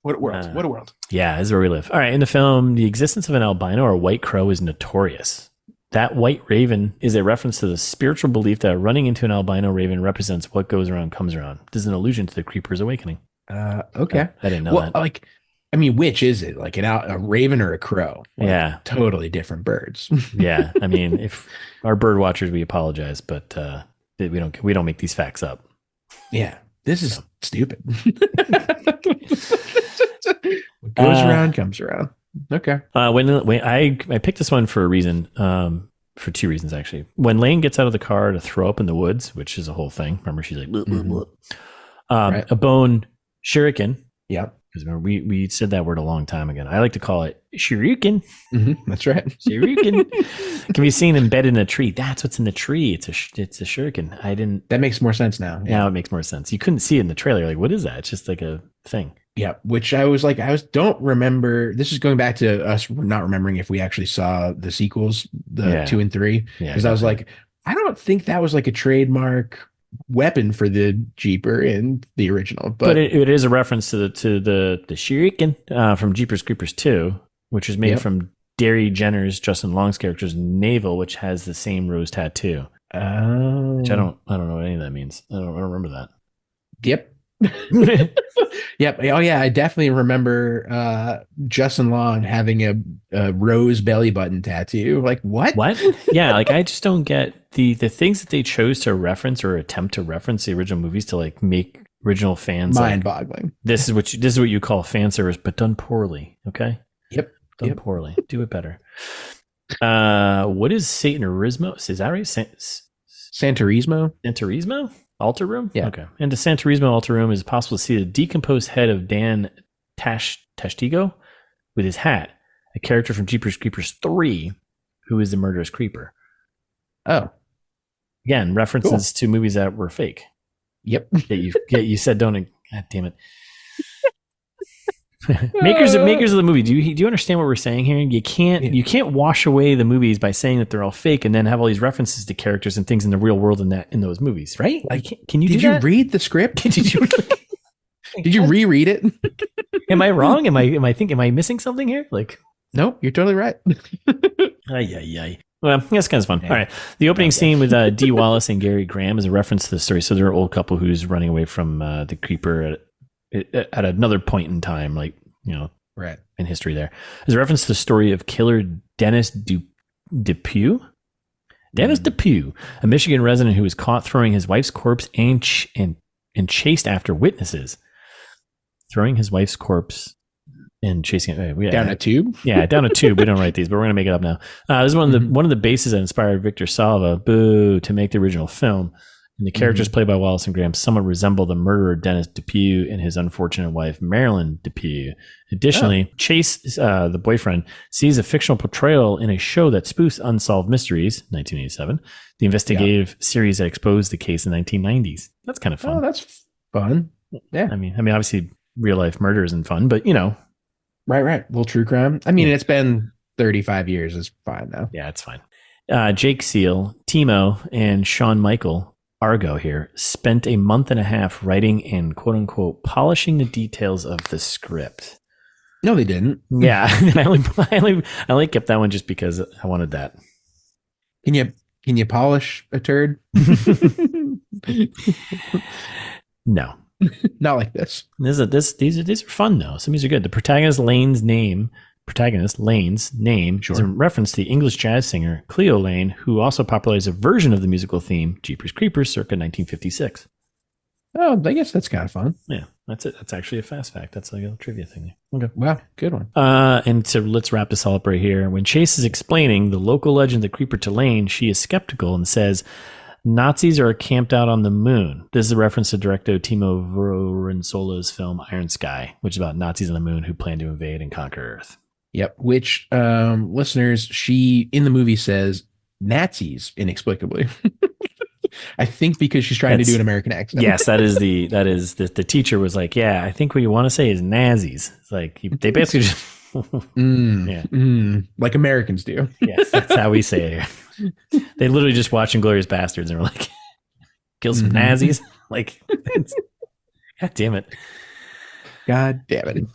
What a world. What a world. Yeah, this is where we live. All right. In the film, the existence of an albino or white crow is notorious. That white raven is a reference to the spiritual belief that running into an albino raven represents what goes around comes around. This is an allusion to the Creeper's Awakening. Okay. I didn't know that. Like, I mean, which is it? Like a raven or a crow? Like, yeah. Totally different birds. Yeah. I mean, if our bird watchers, we apologize, but we don't make these facts up. Yeah. This is stupid. What goes around comes around. Okay. When I picked this one for a reason, for 2 reasons actually. When Lane gets out of the car to throw up in the woods, which is a whole thing. Remember, she's like, right. A bone shuriken. Yeah. Because remember, we said that word a long time ago. I like to call it shuriken. Mm-hmm. That's right. Shuriken can be seen embedded in a tree. That's what's in the tree. It's a shuriken. That makes more sense now. Yeah. Now it makes more sense. You couldn't see it in the trailer. Like, what is that? It's just like a thing. Yeah, which I don't remember. This is going back to us not remembering if we actually saw the sequels, 2 and 3. Because I was like, I don't think that was like a trademark weapon for the Jeeper in the original. But it is a reference to the shuriken from Jeepers Creepers 2, which is made from Derry Jenner's Justin Long's character's navel, which has the same rose tattoo. Which I don't know what any of that means. I don't remember that. Yep. Yep. Oh yeah, I definitely remember Justin Long having a rose belly button tattoo. Like what? Yeah, like I just don't get the things that they chose to reference or attempt to reference the original movies to like make original fans mind-boggling. Like, this is what you call fan service, but done poorly. Okay. Yep. Done poorly. Do it better. What is Satanismo? Is that right? Santerismo? Santerismo? Altar room? Yeah. Okay. And the Santerismo altar room is possible to see the decomposed head of Dan Tashtigo with his hat, a character from Jeepers Creepers 3, who is the murderous creeper. Oh. Again, references to movies that were fake. Yep. You said don't. God damn it. makers of the movie. Do you understand what we're saying here? You can't wash away the movies by saying that they're all fake and then have all these references to characters and things in the real world in those movies, right? Like, can you? Did you read the script? Did you reread it? Am I wrong? Am I missing something here? Like, nope, you're totally right. Well, that's kind of fun. All right. The opening scene with Dee Wallace and Gary Graham is a reference to the story. So they're an old couple who's running away from the creeper at another point in time, like, right in history. There's a reference to the story of killer Dennis Depew. Dennis Depew, a Michigan resident who was caught throwing his wife's corpse and chased after witnesses. Throwing his wife's corpse and chasing it down a tube. Yeah, down a tube. We don't write these, but we're gonna make it up now. This is one of the bases that inspired Victor Salva, to make the original film. And the characters played by Wallace and Graham somewhat resemble the murderer Dennis Depew and his unfortunate wife Marilyn Depew. Additionally, Chase, the boyfriend, sees a fictional portrayal in a show that spoofs unsolved mysteries, 1987, the investigative series that exposed the case in the 1990s. That's kind of fun. Oh, that's fun. Yeah. I mean, obviously, real life murder isn't fun, but Right. Little true crime. I mean, it's been 35 years. It's fine now. Yeah, it's fine. Jake Seal, Timo, and Shawn Michael, Argo here, spent a month and a half writing and quote unquote polishing the details of the script. No, they didn't. Yeah. I only kept that one just because I wanted that. Can you polish a turd? No. Not like this. These are fun though. Some of these are good. The protagonist Lane's name is a reference to the English jazz singer Cleo Lane, who also popularized a version of the musical theme Jeepers Creepers circa 1956. Oh, I guess that's kind of fun. Yeah, that's it. That's actually a fast fact. That's like a little trivia thing there. Okay. Wow, good one. And so let's wrap this all up right here. When Chase is explaining the local legend of the creeper to Lane, she is skeptical and says, Nazis are camped out on the moon. This is a reference to director Timo Voronsola's film Iron Sky, which is about Nazis on the moon who plan to invade and conquer Earth. Yep. Which listeners, she in the movie says Nazis inexplicably. I think because she's trying to do an American accent. Yes, that is the teacher was like, yeah, I think what you want to say is Nazis. It's like they basically just like Americans do. Yes, that's how we say it here. They literally just watch Inglourious Bastards and were like, kill some Nazis. Like, God damn it. God damn it.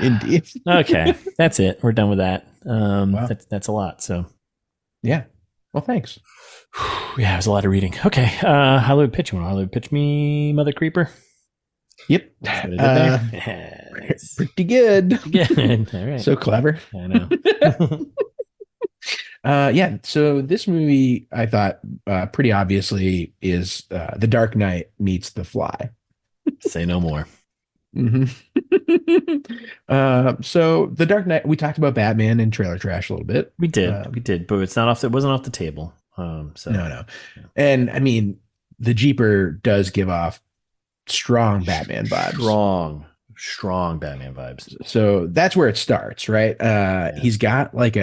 Indeed. Okay. That's it. We're done with that. Wow. That's a lot. So yeah. Well, thanks. Yeah, it was a lot of reading. Okay. Hollywood pitch. You want to Hollywood pitch me, Mother Creeper? Yep. Yes. Pretty good. Good. All right. So clever. I know. Yeah. So this movie, I thought, pretty obviously is The Dark Knight meets The Fly. Say no more. So The Dark Knight, we talked about Batman and Trailer Trash a little bit. We did, but it wasn't off the table. So no. Yeah. And I mean, the Jeeper does give off strong Batman vibes. Strong Batman vibes. So that's where it starts, right? He's got like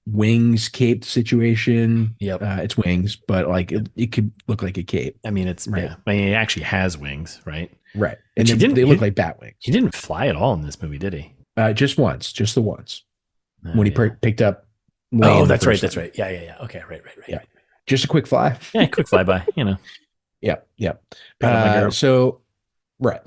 wings caped situation. Yep. It's wings, but like it could look like a cape. I mean, it's right. Yeah. I mean, it actually has wings, right? Right. And they look like bat wings. He didn't fly at all in this movie, did he? Just the once. When he picked up. Oh, that's right. That's right. Yeah. Okay. Right. Yeah. Just a quick fly. Yeah. Quick flyby, Yep. So, right.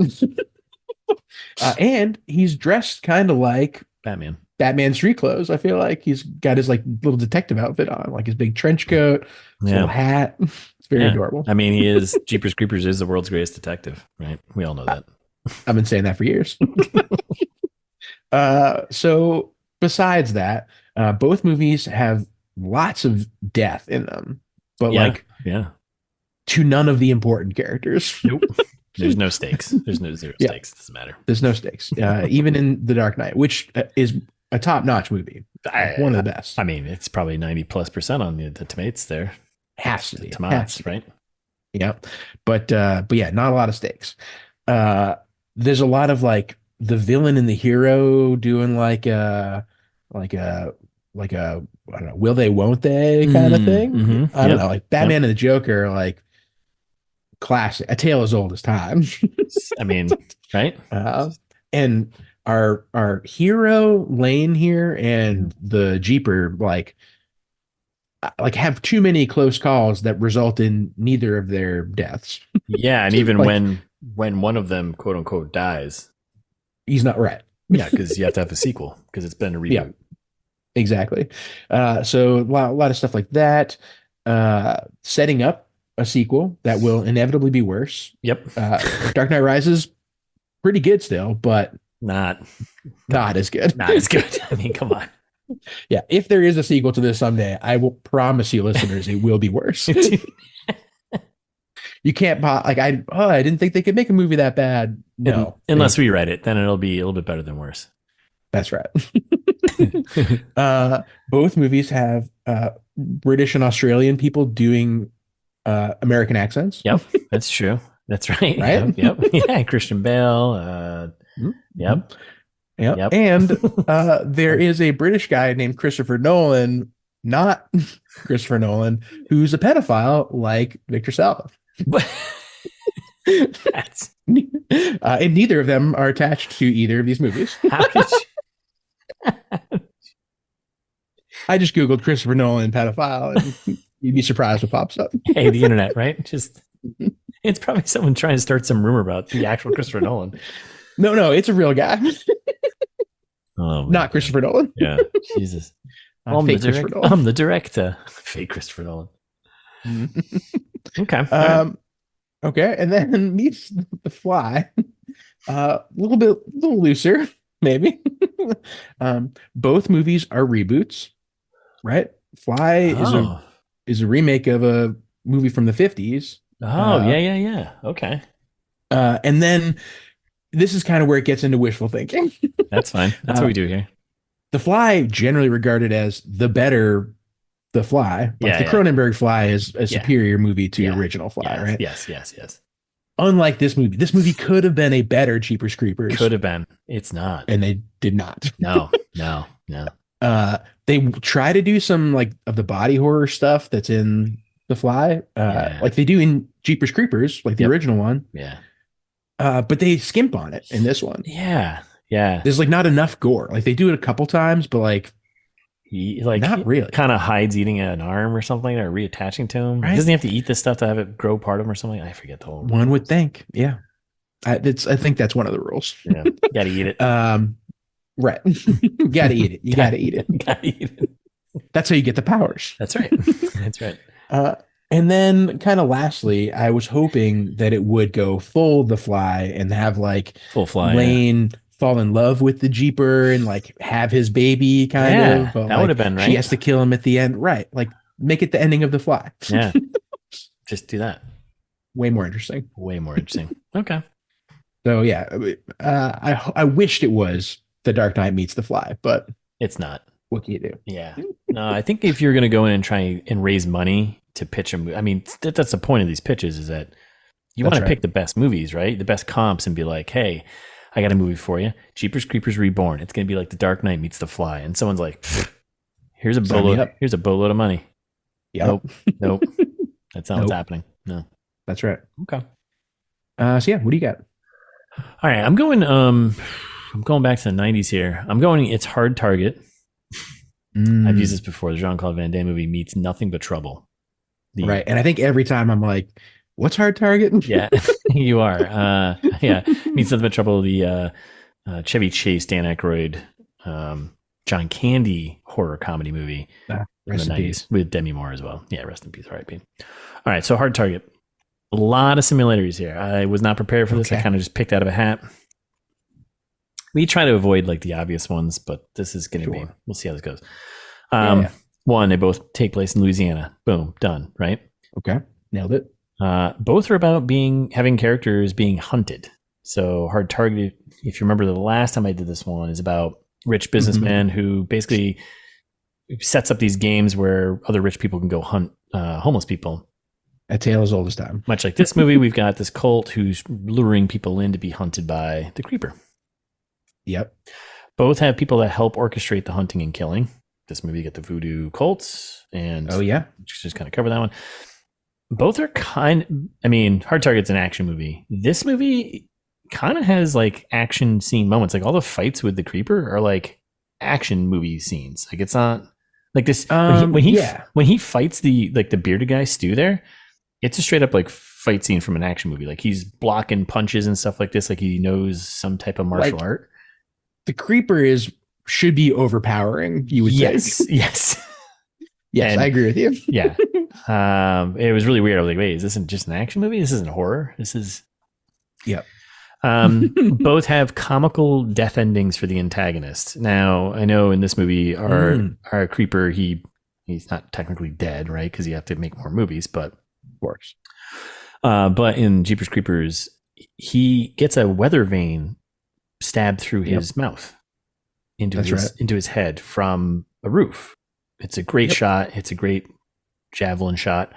And he's dressed kind of like Batman. Batman street clothes. I feel like he's got his like little detective outfit on, like his big trench coat, his little hat. It's very adorable. I mean, he is Jeepers Creepers is the world's greatest detective, right? We all know that. I've been saying that for years. So besides that, both movies have lots of death in them, but to none of the important characters. Nope. There's no stakes. There's no zero stakes. It doesn't matter. There's no stakes. Even in The Dark Knight, which is a top-notch movie. One of the best. I mean, it's probably 90+% on the tomatoes there. Has to be. Tomatoes, right? Yeah. But yeah, not a lot of stakes. There's a lot of like the villain and the hero doing like a I don't know, will they, won't they kind of thing. Mm-hmm. I don't know, like Batman and the Joker, like classic, a tale as old as time. I mean, right? And our hero Lane here and the Jeeper like have too many close calls that result in neither of their deaths. Yeah, and even like, when one of them quote unquote dies, he's not right. Yeah, because you have to have a sequel because it's been a reboot. Yeah, exactly. So a lot of stuff like that. Setting up a sequel that will inevitably be worse. Yep. Dark Knight Rises, pretty good still, but not as good. Not as good. I mean, come on. Yeah, if there is a sequel to this someday, I will promise you, listeners, it will be worse. You can't like I didn't think they could make a movie that bad. No, unless we write it, then it'll be a little bit better than worse. That's right. Both movies have British and Australian people doing American accents. Yep, that's true. That's right. Right. Yep. Yeah, Christian Bale. Yep. And there is a British guy named Christopher Nolan, not Christopher Nolan, who's a pedophile like Victor Salva. And neither of them are attached to either of these movies. I just Googled Christopher Nolan pedophile, and you'd be surprised what pops up. Hey, the internet, right? It's probably someone trying to start some rumor about the actual Christopher Nolan. No, it's a real guy. Not God. Christopher Nolan. Yeah, Jesus. I'm the director. Fake Christopher Nolan. Okay. Okay, and then meets The Fly. A little looser, maybe. Both movies are reboots, right? Fly is a remake of a movie from the 50s. Yeah. Okay. And then this is kind of where it gets into wishful thinking. That's fine. That's what we do here. The Fly, generally regarded as the better The Fly. Like the Cronenberg Fly is a superior movie to the original Fly, right? Yes. Unlike this movie could have been a better Jeepers Creepers. Could have been. It's not. And they did not. No. They try to do some like of the body horror stuff that's in The Fly, like they do in Jeepers Creepers, like the original one. Yeah. But they skimp on it in this one. Yeah. There's like not enough gore. Like they do it a couple times, but like not really. Kind of hides eating an arm or something, or reattaching to him. Right? Doesn't he have to eat this stuff to have it grow part of him or something? I forget the whole. One would think, yeah. I think that's one of the rules. Yeah, gotta eat it. Right. You gotta eat it. You gotta eat it. That's how you get the powers. That's right. That's right. And then kind of lastly, I was hoping that it would go full The Fly and have like full Fly Lane fall in love with the Jeeper and like have his baby kind of. But that would have been right. She has to kill him at the end. Right. Like make it the ending of The Fly. Yeah. Just do that. Way more interesting. Okay. So yeah, I wished it was The Dark Knight meets The Fly, but it's not. What can you do? Yeah. No, I think if you're going to go in and try and raise money to pitch a movie, I mean, that's the point of these pitches is that you want to pick the best movies, right? The best comps and be like, hey, I got a movie for you. Jeepers Creepers Reborn. It's going to be like The Dark Knight meets The Fly. And someone's like, here's a boatload of money. Yep. Nope. That's not what's happening. No. That's right. Okay. So yeah, what do you got? All right. I'm going back to the 90s here. It's Hard Target. I've used this before. The Jean-Claude Van Damme movie meets Nothing But Trouble. Right. And I think every time I'm like, what's Hard Target? Yeah, you are. Meets Nothing But Trouble. The Chevy Chase, Dan Aykroyd John Candy horror comedy movie in the 90s with Demi Moore as well. Yeah, rest in peace, R.I.P. All right, so Hard Target. A lot of similarities here. I was not prepared for this. I kind of just picked out of a hat. We try to avoid like the obvious ones, but this is going to be, we'll see how this goes. One, they both take place in Louisiana. Boom, done, right? Okay, nailed it. Both are about having characters being hunted. So Hard Target, if you remember the last time I did this one, is about rich businessman who basically sets up these games where other rich people can go hunt homeless people. A tale as old as time. Much like this movie, we've got this cult who's luring people in to be hunted by the Creeper. Yep. Both have people that help orchestrate the hunting and killing. This movie, you get the voodoo cults, and just kind of cover that one. Both are Hard Target's an action movie. This movie kind of has like action scene moments. Like all the fights with the Creeper are like action movie scenes. Like it's not like this when he fights the bearded guy Stu there. It's a straight up like fight scene from an action movie. Like he's blocking punches and stuff like this. Like he knows some type of martial art. The Creeper should be overpowering. You would say. Yes. Yes, I agree with you. Yeah. It was really weird. I was like, wait, is this just an action movie? This isn't horror. This is. Yep. Both have comical death endings for the antagonist. Now, I know in this movie, our Creeper, he's not technically dead, right? Because you have to make more movies, but. Of course. But in Jeepers Creepers, he gets a weather vane stabbed through his mouth into his head from a roof. It's a great shot. It's a great javelin shot.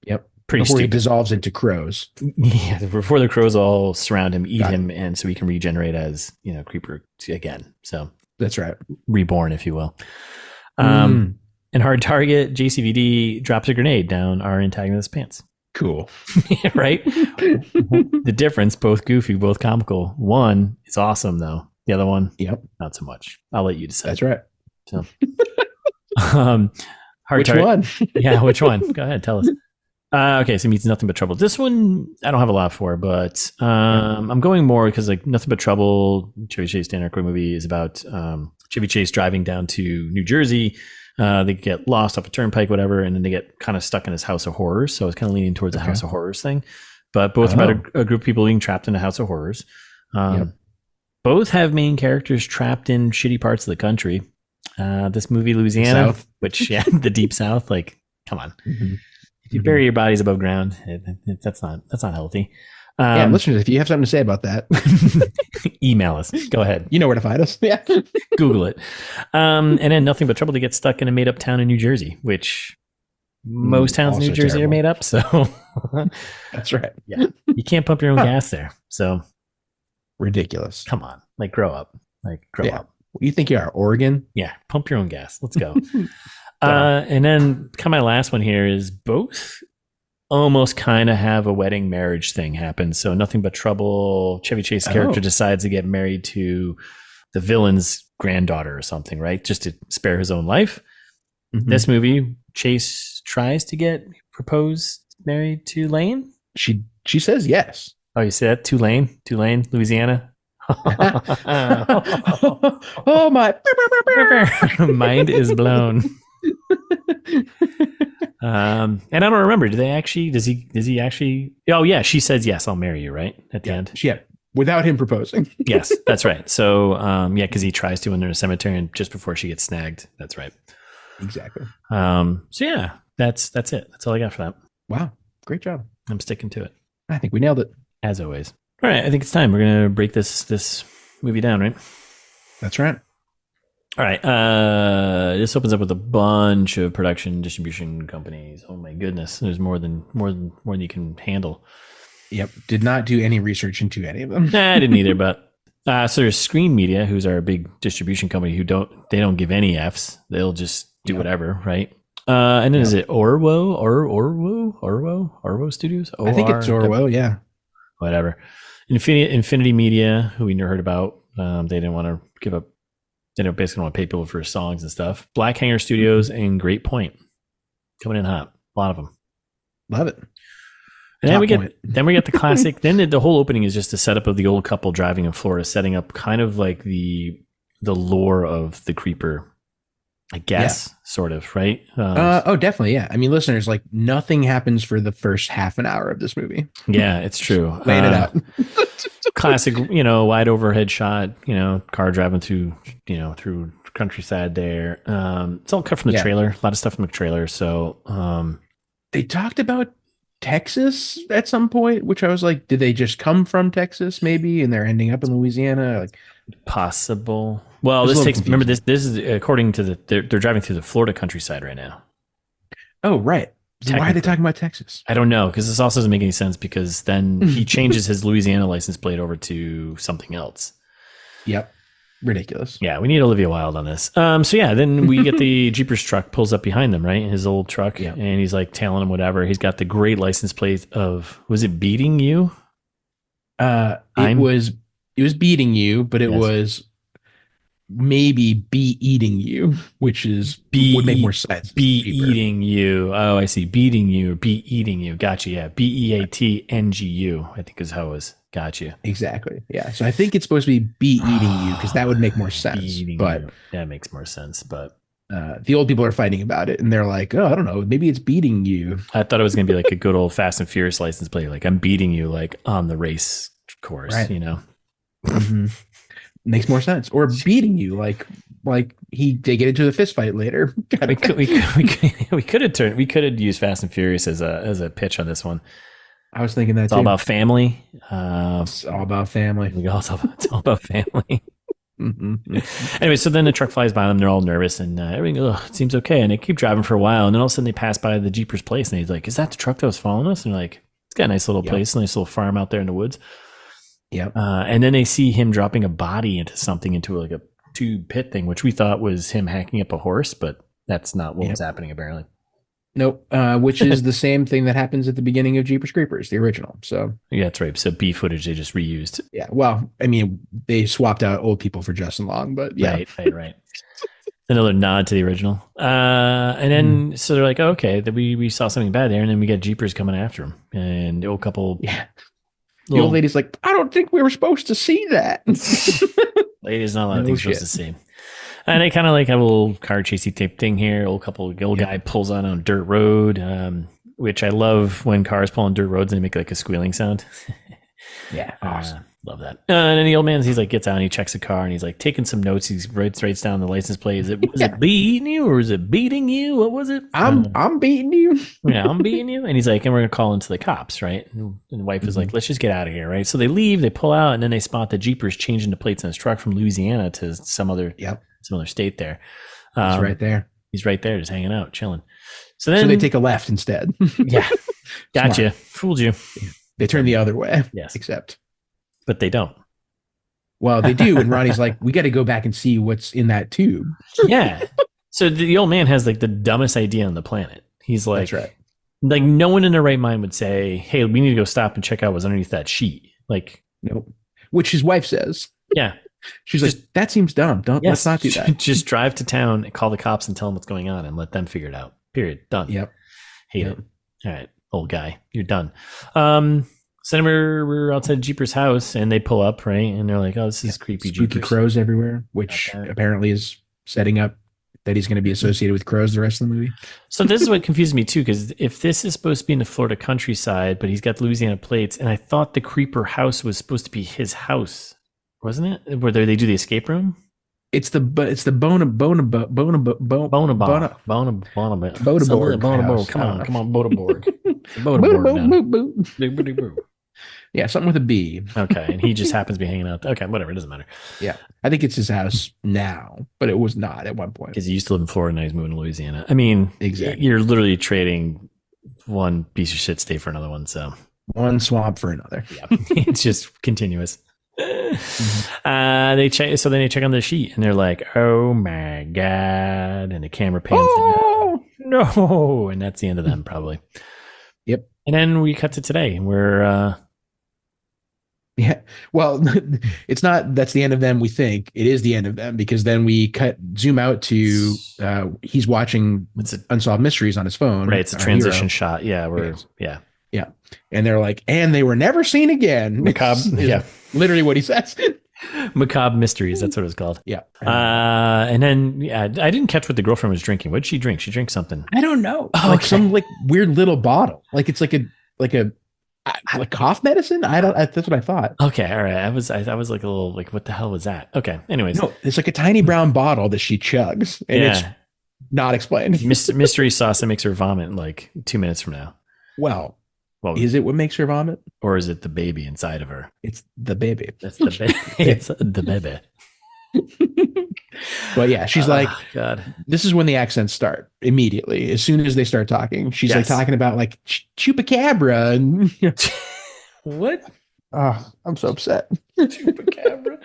Yep. Pretty before stupid. He dissolves into crows. Yeah, before the crows all surround him, eat him, and so he can regenerate as Creeper again. So that's right. Reborn, if you will. And Hard Target, JCVD drops a grenade down our antagonist's pants. Cool. Right? The difference, both goofy, both comical. One is awesome, though. The other one, not so much. I'll let you decide. That's right. So, which one? Yeah, which one? Go ahead, tell us. Okay, so Meets Nothing But Trouble. This one, I don't have a lot for, but I'm going more because like Nothing But Trouble, Chevy Chase Dan Aykroyd movie is about Chevy Chase driving down to New Jersey. They get lost off a turnpike, whatever, and then they get kind of stuck in his house of horrors. So I was kind of leaning towards a house of horrors thing. But both about a group of people being trapped in a house of horrors. Both have main characters trapped in shitty parts of the country. This movie, Louisiana, which the deep South, like, come on. If you bury your bodies above ground, that's not healthy. Listeners, if you have something to say about that, email us. Go ahead. You know where to find us. Yeah. Google it. And then Nothing But Trouble to get stuck in a made up town in New Jersey, which most towns in New Jersey are made up. So that's right. Yeah. You can't pump your own gas there. So ridiculous. Come on. Like grow up. Grow up. What do you think you are? Oregon? Yeah. Pump your own gas. Let's go. And then kind of my last one here is both almost kind of have a wedding marriage thing happen. So Nothing But Trouble, Chevy Chase character decides to get married to the villain's granddaughter or something, right? Just to spare his own life. This movie, Chase tries to get married to Lane. She says yes. Oh, you said Tulane, Louisiana. Oh my mind is blown. And I don't remember. Does he actually? Oh yeah, she says yes, I'll marry you, right? At the end. Yeah. Without him proposing. Yes, that's right. So because he tries to when they're in a cemetery and just before she gets snagged. That's right. Exactly. So yeah, that's it. That's all I got for that. Wow. Great job. I'm sticking to it. I think we nailed it. As always. All right, I think it's time. We're gonna break this movie down, right? That's right. All right. This opens up with a bunch of production distribution companies. Oh my goodness, there's more than you can handle. Yep. Did not do any research into any of them. Nah, I didn't either. But so there's Screen Media, who's our big distribution company, who don't give any Fs. They'll just do whatever, right? And then is it Orwo Studios? I think it's Orwo. Yeah. Whatever. Infinity Media, who we never heard about. They didn't want to give up. They don't basically want to pay people for songs and stuff. Black Hanger Studios and Great Point coming in hot. A lot of them. Love it. And then we get the classic. Then the whole opening is just a setup of the old couple driving in Florida, setting up kind of like the the lore of the creeper, I guess, sort of, right? Oh, definitely. Yeah. I mean, listeners, like nothing happens for the first half an hour of this movie. Yeah, it's true. Laying it out. Classic, wide overhead shot, car driving through countryside there. It's all cut from the trailer. A lot of stuff from the trailer. So they talked about Texas at some point, which I was like, did they just come from Texas maybe and they're ending up in Louisiana? Like possible. Well, this takes, remember this is according to they're driving through the Florida countryside right now. Oh, right. So why are they talking about Texas? I don't know, because this also doesn't make any sense, because then he changes his Louisiana license plate over to something else. Yep. Ridiculous. Yeah, we need Olivia Wilde on this. So yeah, then we get the Jeepers truck pulls up behind them, right? His old truck. Yeah. And he's like telling him whatever. He's got the great license plate of, was it beating you? It was beating you, but it was maybe be eating you, which is would make more sense. Be eating you. Oh, I see. Beating you or be eating you. Gotcha. Yeah. BEATNGU, I think is how it was. Gotcha. Exactly. Yeah. So I think it's supposed to be eating you, because that would make more sense. But that makes more sense. But the old people are fighting about it, and they're like, "Oh, I don't know. Maybe it's beating you." I thought it was going to be like a good old Fast and Furious license plate, like I'm beating you, like on the race course, right. Mm-hmm. Makes more sense. Or beating you, like they get into a fist fight later. we could have used Fast and Furious as a pitch on this one. I was thinking that it's all about family. It's all about family. It's all about family. Anyway, so then the truck flies by them. They're all nervous, and everything. It seems okay, and they keep driving for a while, and then all of a sudden they pass by the Jeepers place, and he's like, "Is that the truck that was following us?" And they're like, "It's got a nice little place, nice little farm out there in the woods." Yep. And then they see him dropping a body into like a tube pit thing, which we thought was him hacking up a horse, but that's not what was happening apparently. Nope. Which is the same thing that happens at the beginning of Jeepers Creepers, the original. So yeah, that's right. So B footage they just reused. Yeah. Well, I mean, they swapped out old people for Justin Long, but yeah. Right. Another nod to the original. And then so they're like, okay, that we saw something bad there, and then we get Jeepers coming after him, and the old couple. Yeah. The old lady's like, I don't think we were supposed to see that. Lady's not a lot of things supposed to see. And they kind of like have a little car chasey type thing here. Old guy pulls on a dirt road, which I love when cars pull on dirt roads and they make like a squealing sound. Yeah, awesome. Love that. And then the old man, he's like gets out and he checks the car and he's like taking some notes. He writes down the license plate. Was it beating you or is it beating you? What was it? I'm beating you. Yeah, I'm beating you. And he's like, and we're gonna call into the cops, right? And the wife is like, let's just get out of here, right? So they leave, they pull out, and then they spot the Jeepers changing the plates on his truck from Louisiana to some other state there. He's right there. He's right there, just hanging out, chilling. So they take a left instead. Yeah, gotcha. Fooled you. They turn the other way. Yes, but they don't. Well, they do. And Ronnie's like, we got to go back and see what's in that tube. Yeah. So the old man has like the dumbest idea on the planet. He's like, that's right. Like no one in their right mind would say, hey, we need to go stop and check out what's underneath that sheet. Like, nope. Which his wife says. Yeah. She's like, that seems dumb. Let's not do that. Just drive to town and call the cops and tell them what's going on and let them figure it out. Period. Done. Yep. Hate it. All right. Old guy. You're done. So then we're outside Jeepers' house and they pull up, right? And they're like, oh, this is creepy. Spooky Jeepers. crows everywhere, which apparently is setting up that he's going to be associated with crows the rest of the movie. So this is what confused me too, because if this is supposed to be in the Florida countryside, but he's got the Louisiana plates, and I thought the creeper house was supposed to be his house, wasn't it? Where they do the escape room? It's the Bonaborg. Come on, Bonaborg. Yeah, something with a B. Okay, and he just happens to be hanging out. Okay, whatever, it doesn't matter. Yeah, I think it's his house now, but it was not at one point. Because he used to live in Florida and he's moving to Louisiana. I mean, exactly. You're literally trading one piece of shit state for another one. So one swamp for another. Yeah, it's just continuous. They check. So then they check on the sheet and they're like, "Oh my god!" And the camera pans down. No, and that's the end of them probably. Yep. And then we cut to today, where. Yeah. Well, it's not. That's the end of them. We think it is the end of them because then we zoom out to he's watching Unsolved Mysteries on his phone. Right. It's a transition shot. Yeah. Yeah. And they're like, and they were never seen again. Macabre. Yeah. Literally what he says. Macabre Mysteries. That's what it was called. Yeah. And then I didn't catch what the girlfriend was drinking. What did she drink? She drank something. I don't know. Like some like weird little bottle. Like it's like a cough medicine. That's what I thought. Okay. All right. I was like a little like, what the hell was that? Okay. Anyways. No, it's like a tiny brown bottle that she chugs, and it's not explained. Mystery sauce that makes her vomit in like 2 minutes from now. Well, is it what makes her vomit? Or is it the baby inside of her? It's the baby. That's the baby. It's the baby. But yeah, she's like, God. This is when the accents start immediately. As soon as they start talking, she's like talking about like chupacabra and what? Oh, I'm so upset. Chupacabra.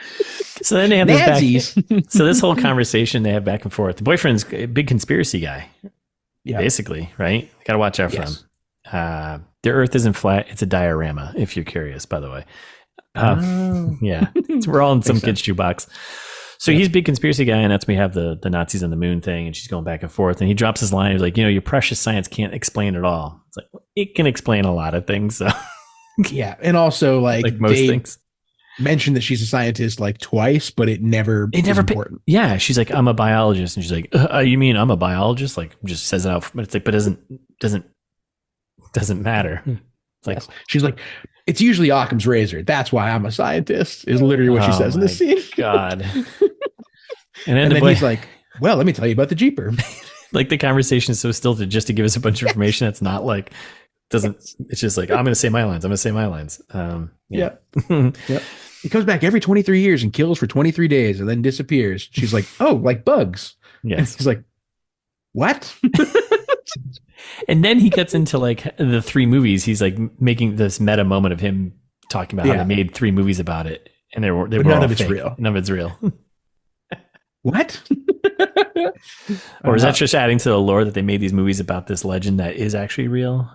So then they have this so this whole conversation they have back and forth. The boyfriend's a big conspiracy guy. Yeah. Basically, right? Got to watch out for him. The earth isn't flat. It's a diorama, if you're curious, by the way. Yeah. We're all in some kid's shoebox. So he's a big conspiracy guy, and that's when we have the Nazis on the moon thing, and she's going back and forth. And he drops his line. He's like, your precious science can't explain it all. It's like, well, it can explain a lot of things. So. Yeah. And also, like most things. Mentioned that she's a scientist like twice, but it never important. Yeah. She's like, I'm a biologist. And she's like, you mean I'm a biologist? Like, just says it out. But it's like, but doesn't matter. It's like she's like, it's usually Occam's razor. That's why I'm a scientist, is literally what she says in the scene. God. And then he's like, well, let me tell you about the Jeeper. Like the conversation is so stilted just to give us a bunch of information that's not like it's just like, I'm gonna say my lines. Yeah. Yep. He comes back every 23 years and kills for 23 days and then disappears. She's like, oh, like bugs. Yes. He's like, what? And then he gets into like the 3 movies. He's like making this meta moment of him talking about how they made 3 movies about it, and they were none all of it's fake. real. None of it's real. What? Or is that just adding to the lore that they made these movies about this legend that is actually real?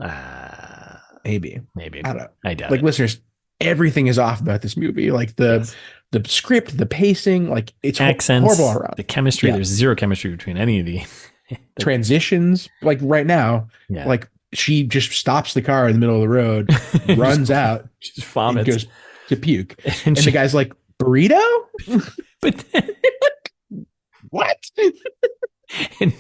Maybe. I don't know. I doubt like it. Listeners, everything is off about this movie. Like the script, the pacing, like it's accents, horrible all around. The chemistry. There's zero chemistry between any of the transitions. Like right now, like she just stops the car in the middle of the road, runs out, just vomits, goes to puke, and the guy's like, burrito? But then, what? and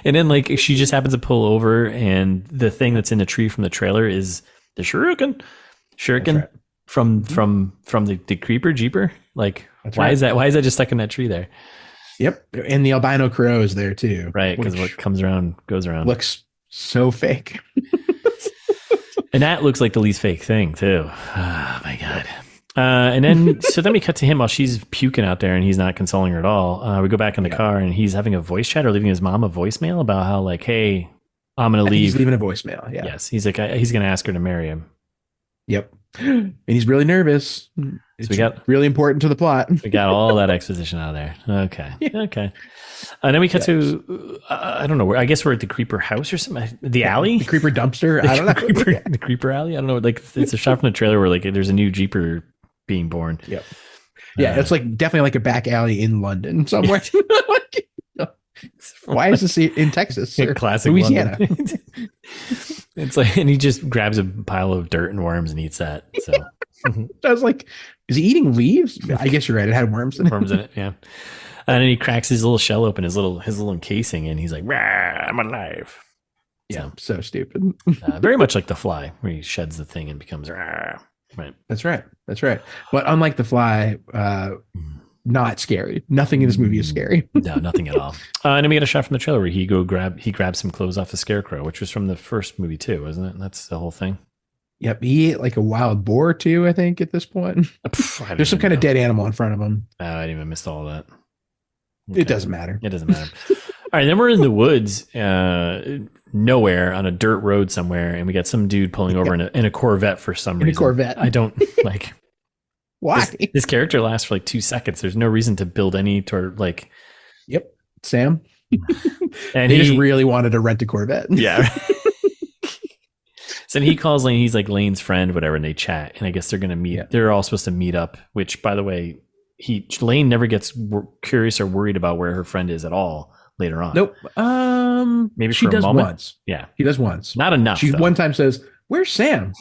then like she just happens to pull over, and the thing that's in the tree from the trailer is the shuriken right. from the creeper jeeper. Like why is that just stuck in that tree there? Yep. And the albino crow is there too. Right, because what comes around goes around. Looks so fake. And that looks like the least fake thing too. Oh my God. And then then we cut to him while she's puking out there and he's not consoling her at all. We go back in the car and he's having a voice chat or leaving his mom a voicemail about how like, hey, I'm going to leave. He's leaving a voicemail. Yeah. Yes. He's like, he's going to ask her to marry him. Yep. And he's really nervous. It's really important to the plot. We got all that exposition out of there. Okay. Yeah. Okay. And then we cut to, I don't know where, I guess we're at the creeper house or something. The alley? The creeper dumpster. I don't know. The creeper alley. I don't know. Like it's a shot from the trailer where like there's a new Jeeper being born. Yep. Yeah. It's like definitely like a back alley in London somewhere. Why is this in Texas? Or classic Louisiana. It's like, and he just grabs a pile of dirt and worms and eats that. So I was like, is he eating leaves? I guess you're right. It had worms in it. Worms in it. Yeah. And then he cracks his little shell open, his little encasing, and he's like, I'm alive. Yeah. So stupid. Very much like The Fly, where he sheds the thing and becomes right. That's right. But unlike The Fly, not scary. Nothing in this movie is scary. No, nothing at all. And then we get a shot from the trailer where he grabs some clothes off the scarecrow, which was from the first movie too, wasn't it? And that's the whole thing. Yep. He ate like a wild boar too, I think, at this point. There's some kind of dead animal in front of him. I didn't even miss all that. Okay. It doesn't matter. All right, then we're in the woods, nowhere on a dirt road somewhere, and we got some dude pulling over in a Corvette for some reason. A Corvette. I don't like. Why? This character lasts for like 2 seconds. There's no reason to build any toward like. Yep, Sam. And he just really wanted to rent a Corvette. Yeah. So then he calls Lane. He's like Lane's friend, whatever, and they chat. And I guess they're gonna meet. Yeah. They're all supposed to meet up. Which, by the way, Lane never gets curious or worried about where her friend is at all later on. Nope. Maybe she for does a moment. Once. Yeah, he does once. Not enough. She one time says, "Where's Sam?"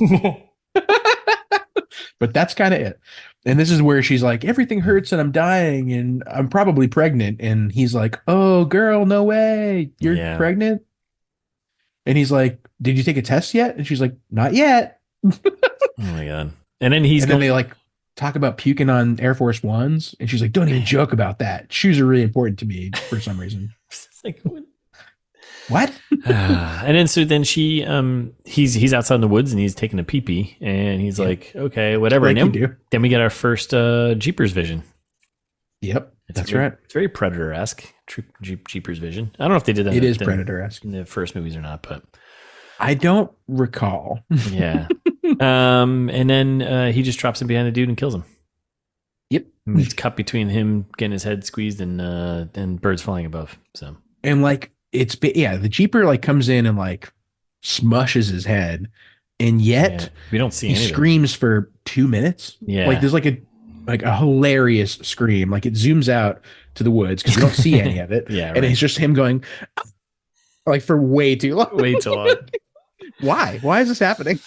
But that's kind of it. And this is where she's like, everything hurts and I'm dying and I'm probably pregnant. And he's like, oh, girl, no way. You're pregnant? And he's like, did you take a test yet? And she's like, not yet. Oh my God. And then then they like talk about puking on Air Force Ones. And she's like, don't even joke about that. Shoes are really important to me for some reason. It's like, what? And then he's outside in the woods and he's taking a pee-pee and he's like, okay, whatever. Like and then we get our first Jeepers vision. Yep, that's right. It's very Predator-esque. Jeepers vision. I don't know if they did that. It is Predator-esque in the first movies or not, but I don't recall. Yeah. And then he just drops him behind the dude and kills him. Yep. And it's cut between him getting his head squeezed and birds flying above. So and like the Jeeper like comes in and like smushes his head, and yet we don't see he screams for 2 minutes. Yeah, like there's like a hilarious scream. Like it zooms out to the woods because we don't see any of it. And it's just him going like for way too long. Why is this happening?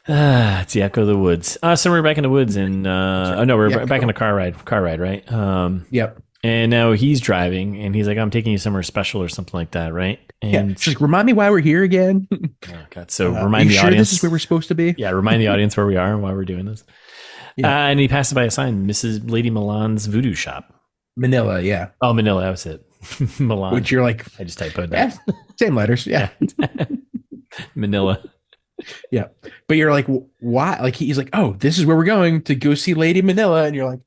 It's the echo of the woods. So we're back in the woods and we're back in a car ride, right? Yep. And now he's driving and he's like, I'm taking you somewhere special or something like that, right? And she's like, remind me why we're here again. Oh God. So remind the audience this is where we're supposed to be. Yeah, remind the audience where we are and why we're doing this. And he passes by a sign, Mrs. Lady Milan's voodoo shop. Manila, yeah. Oh, Manila, that was it. Milan. Which you're like, I just typoed that. Same letters, yeah. Manila. Yeah. But you're like, why? Like he's like, oh, this is where we're going to go see Lady Manila. And you're like,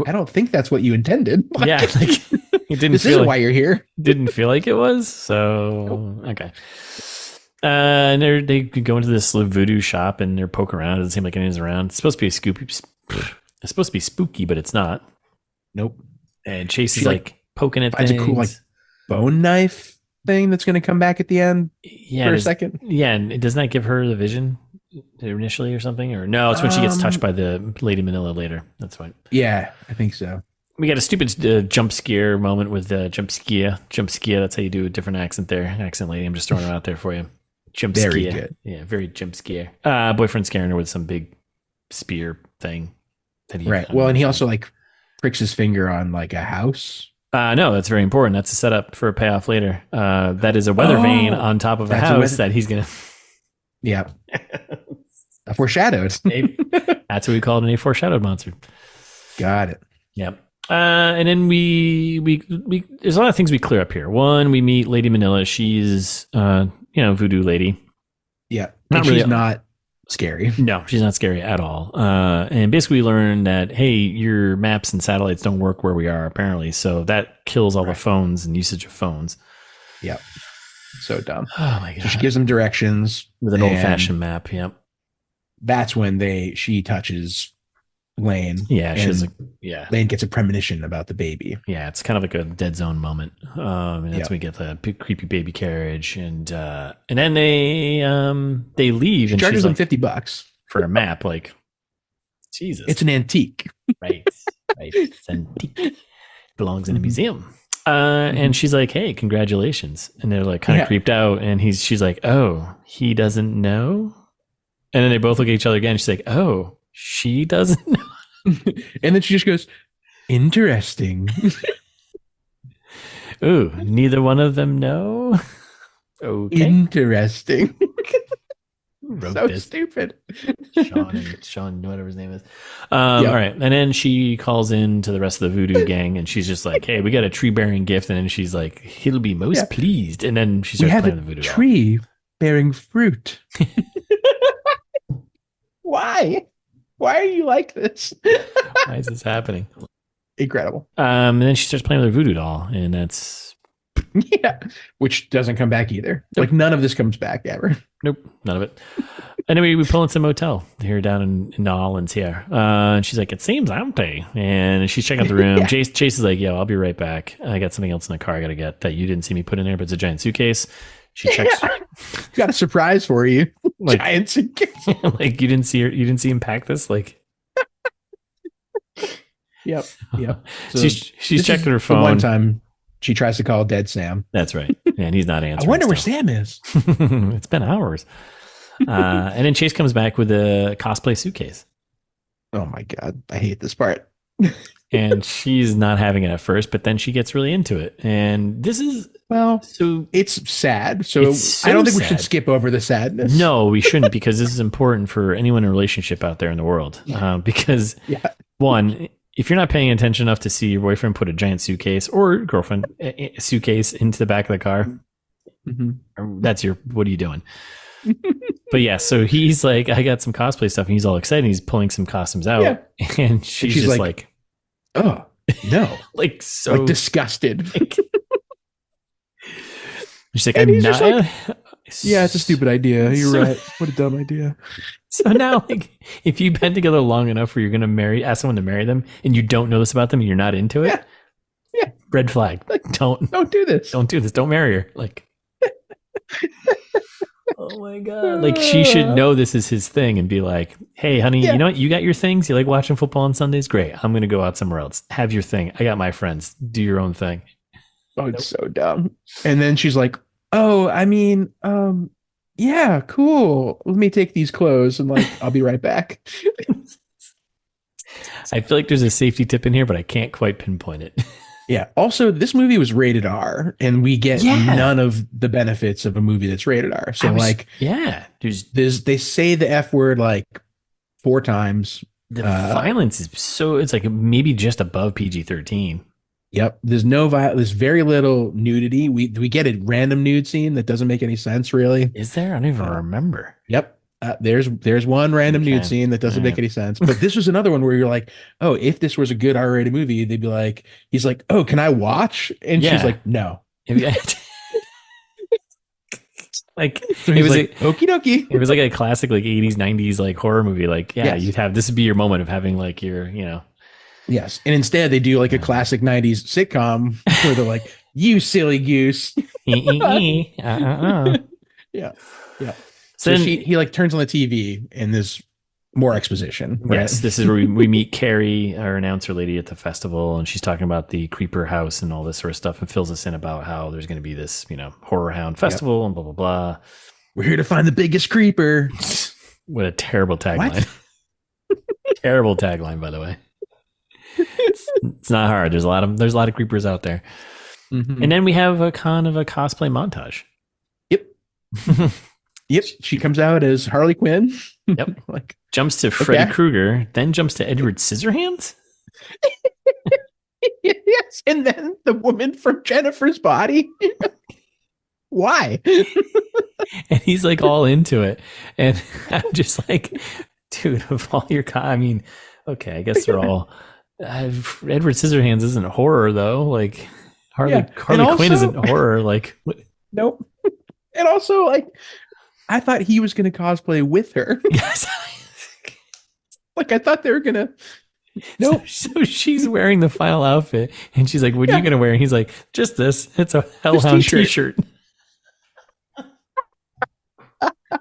I don't think that's what you intended. Like, yeah. Like, it didn't this feel is like, why you're here. Didn't feel like it was. So, okay. And they go into this voodoo shop and they're poking around. It doesn't seem like anything's around. It's supposed to be it's supposed to be spooky, but it's not. Nope. And Chase is like poking at things. It's a cool like bone knife thing that's going to come back at the end for a second. Yeah. And doesn't that give her the vision initially or something? Or no, it's when she gets touched by the Lady Manila later. That's fine. Yeah, I think so. We got a stupid jump scare moment with jump scare. That's how you do a different accent there. Accent lady. I'm just throwing it out there for you. Jump scare. Very good. Yeah, very jump scare. Boyfriend scaring her with some big spear thing. Right. Well, and he also like pricks his finger on like a house. No, that's very important. That's a setup for a payoff later. That is a weather vane on top of a house that he's gonna. Yeah. A foreshadowed. That's what we call it, a foreshadowed monster. Got it. Yep. And then we there's a lot of things we clear up here. One, we meet Lady Manila. She's voodoo lady. Yeah. She's not scary. No, she's not scary at all. And basically we learn that, hey, your maps and satellites don't work where we are apparently. So that kills all the phones and usage of phones. Yep. So dumb. Oh my God. So she gives them directions with an old fashioned map. Yep. That's when she touches Lane. Yeah. She's Lane gets a premonition about the baby. Yeah. It's kind of like a dead zone moment. And that's when we get the creepy baby carriage and then they leave and charges them like, $50 for a map. Like, Jesus. It's an antique. Right. It's antique. Belongs in a museum. And she's like, hey, congratulations. And they're like kind of creeped out. And she's like, oh, he doesn't know. And then they both look at each other again. She's like, oh, she doesn't know. And then she just goes, interesting. Ooh, neither one of them know. Okay. Interesting. So stupid. Sean, whatever his name is. All right. And then she calls in to the rest of the voodoo gang and she's just like, hey, we got a tree bearing gift. And then she's like, he'll be most pleased. And then she starts playing the voodoo tree bearing fruit. Why? Why are you like this? Why is this happening? Incredible. And then she starts playing with her voodoo doll, and that's which doesn't come back either. Nope. Like none of this comes back ever. Nope, none of it. And then we pull into a motel here down in New Orleans here. And she's like, it seems empty. And she's checking out the room. Chase is like, I'll be right back. I got something else in the car I got to get that you didn't see me put in there, but it's a giant suitcase. She checks. Got a surprise for you. Like, giant suitcase. Like you didn't see him pack this. Like, yep. So she's checking her phone. One time she tries to call dead Sam. That's right, and he's not answering. I wonder where Sam is. It's been hours. And then Chase comes back with a cosplay suitcase. Oh my God. I hate this part. And she's not having it at first, but then she gets really into it. And this is, so it's sad. So I don't think we should skip over the sadness. No, we shouldn't, because this is important for anyone in a relationship out there in the world. Because one, if you're not paying attention enough to see your boyfriend put a giant suitcase or girlfriend a suitcase into the back of the car, that's what are you doing? But yeah, so he's like, I got some cosplay stuff, and he's all excited. He's pulling some costumes out, and she's just like, oh no, like so like disgusted. She's like, I'm not. Like, yeah, it's a stupid idea. You're right. What a dumb idea. So now, like, if you've been together long enough where you're going to ask someone to marry them, and you don't know this about them, and you're not into it, red flag. Like, don't do this. Don't do this. Don't marry her. Like, oh my God. Like, she should know this is his thing and be like, hey, honey, you know what? You got your things. You like watching football on Sundays? Great. I'm going to go out somewhere else. Have your thing. I got my friends. Do your own thing. Oh, it's so dumb. And then she's like, oh, I mean, yeah, cool. Let me take these clothes and like, I'll be right back. I feel like there's a safety tip in here, but I can't quite pinpoint it. Yeah. Also, this movie was rated R, and we get none of the benefits of a movie that's rated R. So they say the F word like 4 times. The violence is it's like maybe just above PG-13. Yep. There's very little nudity. We get a random nude scene that doesn't make any sense, really. Is there? I don't even remember. Yep. There's one random nude scene that doesn't make any sense. But this was another one where you're like, oh, if this was a good R-rated movie, they'd be like, he's like, oh, can I watch? And she's like, no. Like, so it was like okie dokie. It was like a classic like 80s 90s like horror movie. Like you'd have this would be your moment of having like your Yes. And instead they do like a classic 90s sitcom where they're like, you silly goose. Yeah. So he like turns on the TV and there's more exposition. Right? Yes. This is where we meet Carrie, our announcer lady at the festival, and she's talking about the creeper house and all this sort of stuff, and fills us in about how there's going to be this, horror hound festival and blah, blah, blah. We're here to find the biggest creeper. What a terrible tagline. Terrible tagline, by the way. It's not hard. There's a lot of creepers out there. And then we have a kind of a cosplay montage. Yep. Yep. She comes out as Harley Quinn. Yep. Like jumps to Freddy Krueger, then jumps to Edward Scissorhands. Yes. And then the woman from Jennifer's Body. Why? And he's like all into it. And I'm just like, dude, of all your I mean, okay, I guess they're all Edward Scissorhands isn't horror though. Like Harley Quinn isn't horror. Like nope. And also like I thought he was going to cosplay with her. Yes. Like I thought they were going to. Nope. So she's wearing the final outfit and she's like, what are you going to wear? And he's like, just this. It's a Hellhound t-shirt.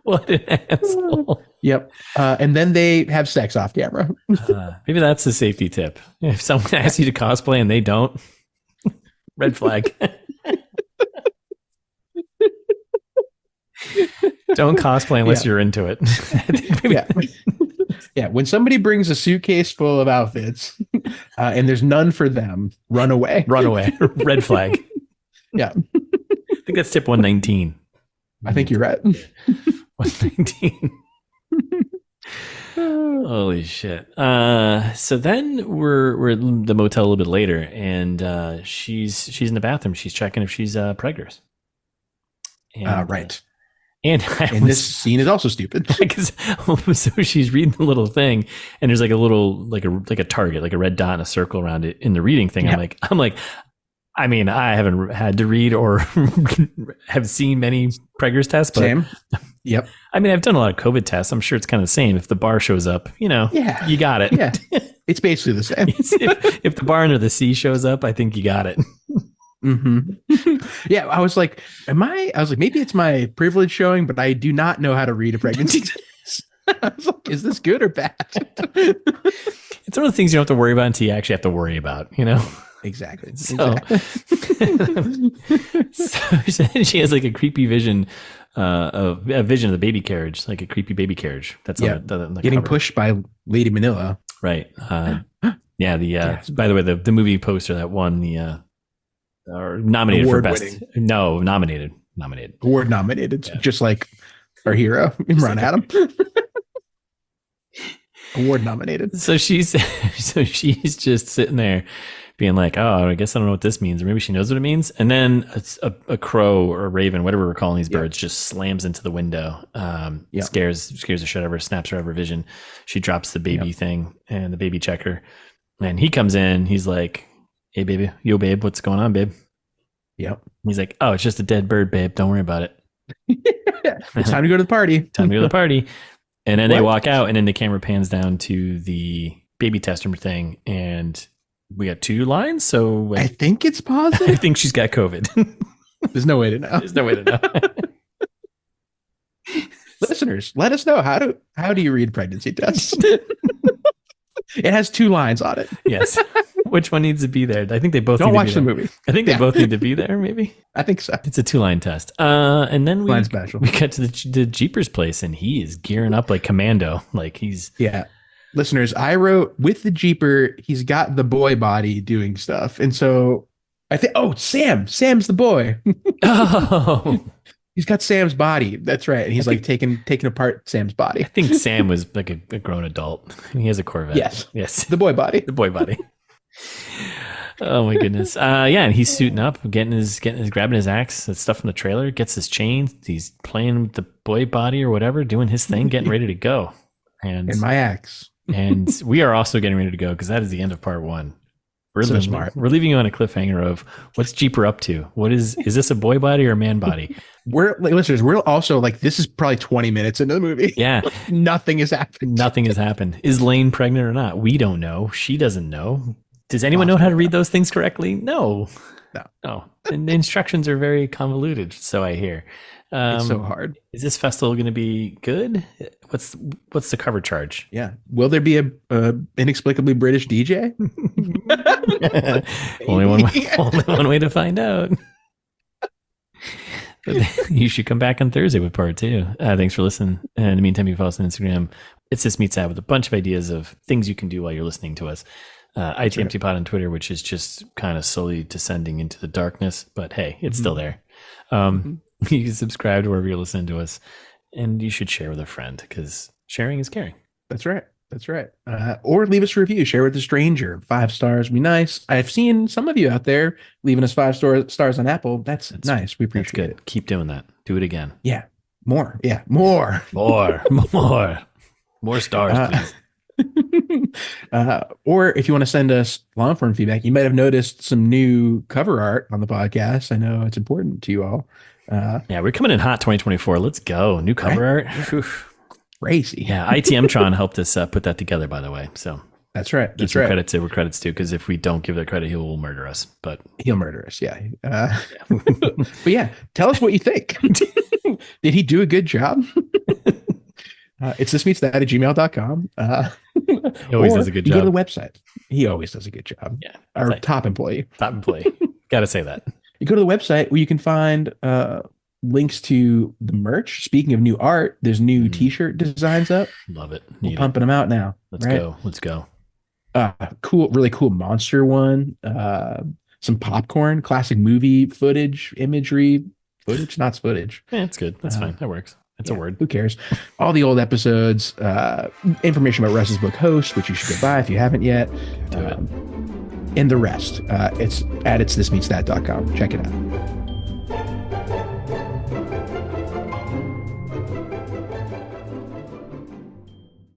What an asshole. Yep. And then they have sex off camera. Maybe that's a safety tip. If someone asks you to cosplay and they don't, red flag. Don't cosplay unless you're into it. Yeah. When somebody brings a suitcase full of outfits and there's none for them, run away. Run away. Red flag. Yeah. I think that's tip 119. I think you're right. 119. Holy shit. So then we're in the motel a little bit later, and she's in the bathroom. She's checking if she's preggers. Right. And this scene is also stupid. So she's reading the little thing, and there's like a little like a target, like a red dot and a circle around it in the reading thing. Yeah. I'm like, I mean, I haven't had to read or have seen many preggers tests, but same. Yep. I mean, I've done a lot of COVID tests. I'm sure it's kind of the same. If the bar shows up, you got it. Yeah. It's basically the same. If the bar under the sea shows up, I think you got it. Yeah, I was like, maybe it's my privilege showing, but I do not know how to read a pregnancy test. I was like, is this good or bad? It's one of the things you don't have to worry about until you actually have to worry about, Exactly. So she has like a creepy vision, a vision of the baby carriage, like a creepy baby carriage. That's on the getting cover. Pushed by Lady Manila. Right. Yeah. By the way, the movie poster that won the or nominated Award for best. winning. No, nominated. Award nominated. Yeah. Just like our hero, Imran Adams. Award nominated. So she's just sitting there being like, oh, I guess I don't know what this means. Or maybe she knows what it means. And then a crow or a raven, whatever we're calling these birds, just slams into the window. Scares the shit out of her, snaps her out of her vision. She drops the baby thing and the baby checker. And he comes in. He's like, hey, baby. Yo, babe. What's going on, babe? Yep. He's like, oh, it's just a dead bird, babe. Don't worry about it. It's time to go to the party. And then they walk out, and then the camera pans down to the baby tester thing, and we got 2 lines. So I think it's positive. I think she's got COVID. There's no way to know. Listeners, let us know, how do you read pregnancy tests? It has 2 lines on it. Yes. Which one needs to be there? I think they both don't watch the movie. I think they both need to be there. Maybe. I think so. It's a 2-line test. And then we get to the Jeepers place, and he is gearing up like commando. Like he's Listeners, I wrote with the Jeeper. He's got the boy body doing stuff, and so I think Sam's the boy. Oh. He's got Sam's body. That's right. And he's taking apart Sam's body. I think Sam was like a grown adult. He has a Corvette. Yes. The boy body. Oh my goodness. And he's suiting up, grabbing his axe, that stuff from the trailer, gets his chain. He's playing with the boy body or whatever, doing his thing, getting ready to go. And my axe. And we are also getting ready to go because that is the end of part 1. We're smart. We're leaving you on a cliffhanger of what's Jeeper up to? What is this a boy body or a man body? Listeners, we're also like, this is probably 20 minutes into the movie. Yeah. Nothing has happened. Is Lane pregnant or not? We don't know. She doesn't know. Does anyone know how to read those things correctly? No. And the instructions are very convoluted, so I hear. It's so hard. Is this festival going to be good? What's the cover charge? Yeah. Will there be a inexplicably British DJ? Only one way to find out. You should come back on Thursday with part 2. Thanks for listening. And in the meantime, you can follow us on Instagram. It's This Meets That with a bunch of ideas of things you can do while you're listening to us. ITMTPod on Twitter, which is just kind of slowly descending into the darkness, but hey, it's still there. You can subscribe to wherever you're listening to us, and you should share with a friend because sharing is caring. That's right. Or leave us a review. Share with a stranger. 5 stars would be nice. I've seen some of you out there leaving us 5 stars on Apple. That's nice. We appreciate it. Keep doing that. Do it again. Yeah. More. Yeah. More stars, please. Or if you want to send us long form feedback, you might have noticed some new cover art on the podcast. I know it's important to you all. We're coming in hot 2024. Let's go. New cover art. Yeah. Crazy. Yeah, ITMtron helped us put that together, by the way. So that's right. Give some credit to where credit's due, because if we don't give that credit, he will murder us. But he'll murder us. Yeah. But yeah, tell us what you think. Did he do a good job? It's thismeetsthat@gmail.com. He always does a good job. Go to the website. He always does a good job. Yeah. Our top employee. Got to say that. You go to the website where you can find links to the merch. Speaking of new art, there's new t-shirt designs up. Love it. We're pumping them out now. Let's go. Cool, really cool monster one. Some popcorn, classic movie footage, imagery. Not footage. Yeah, it's good. That's fine. That works. It's a word. Who cares? All the old episodes, information about Russ's book Host, which you should go buy if you haven't yet. Do it. And the rest. It's at itsthismeetsthat.com. Check it out.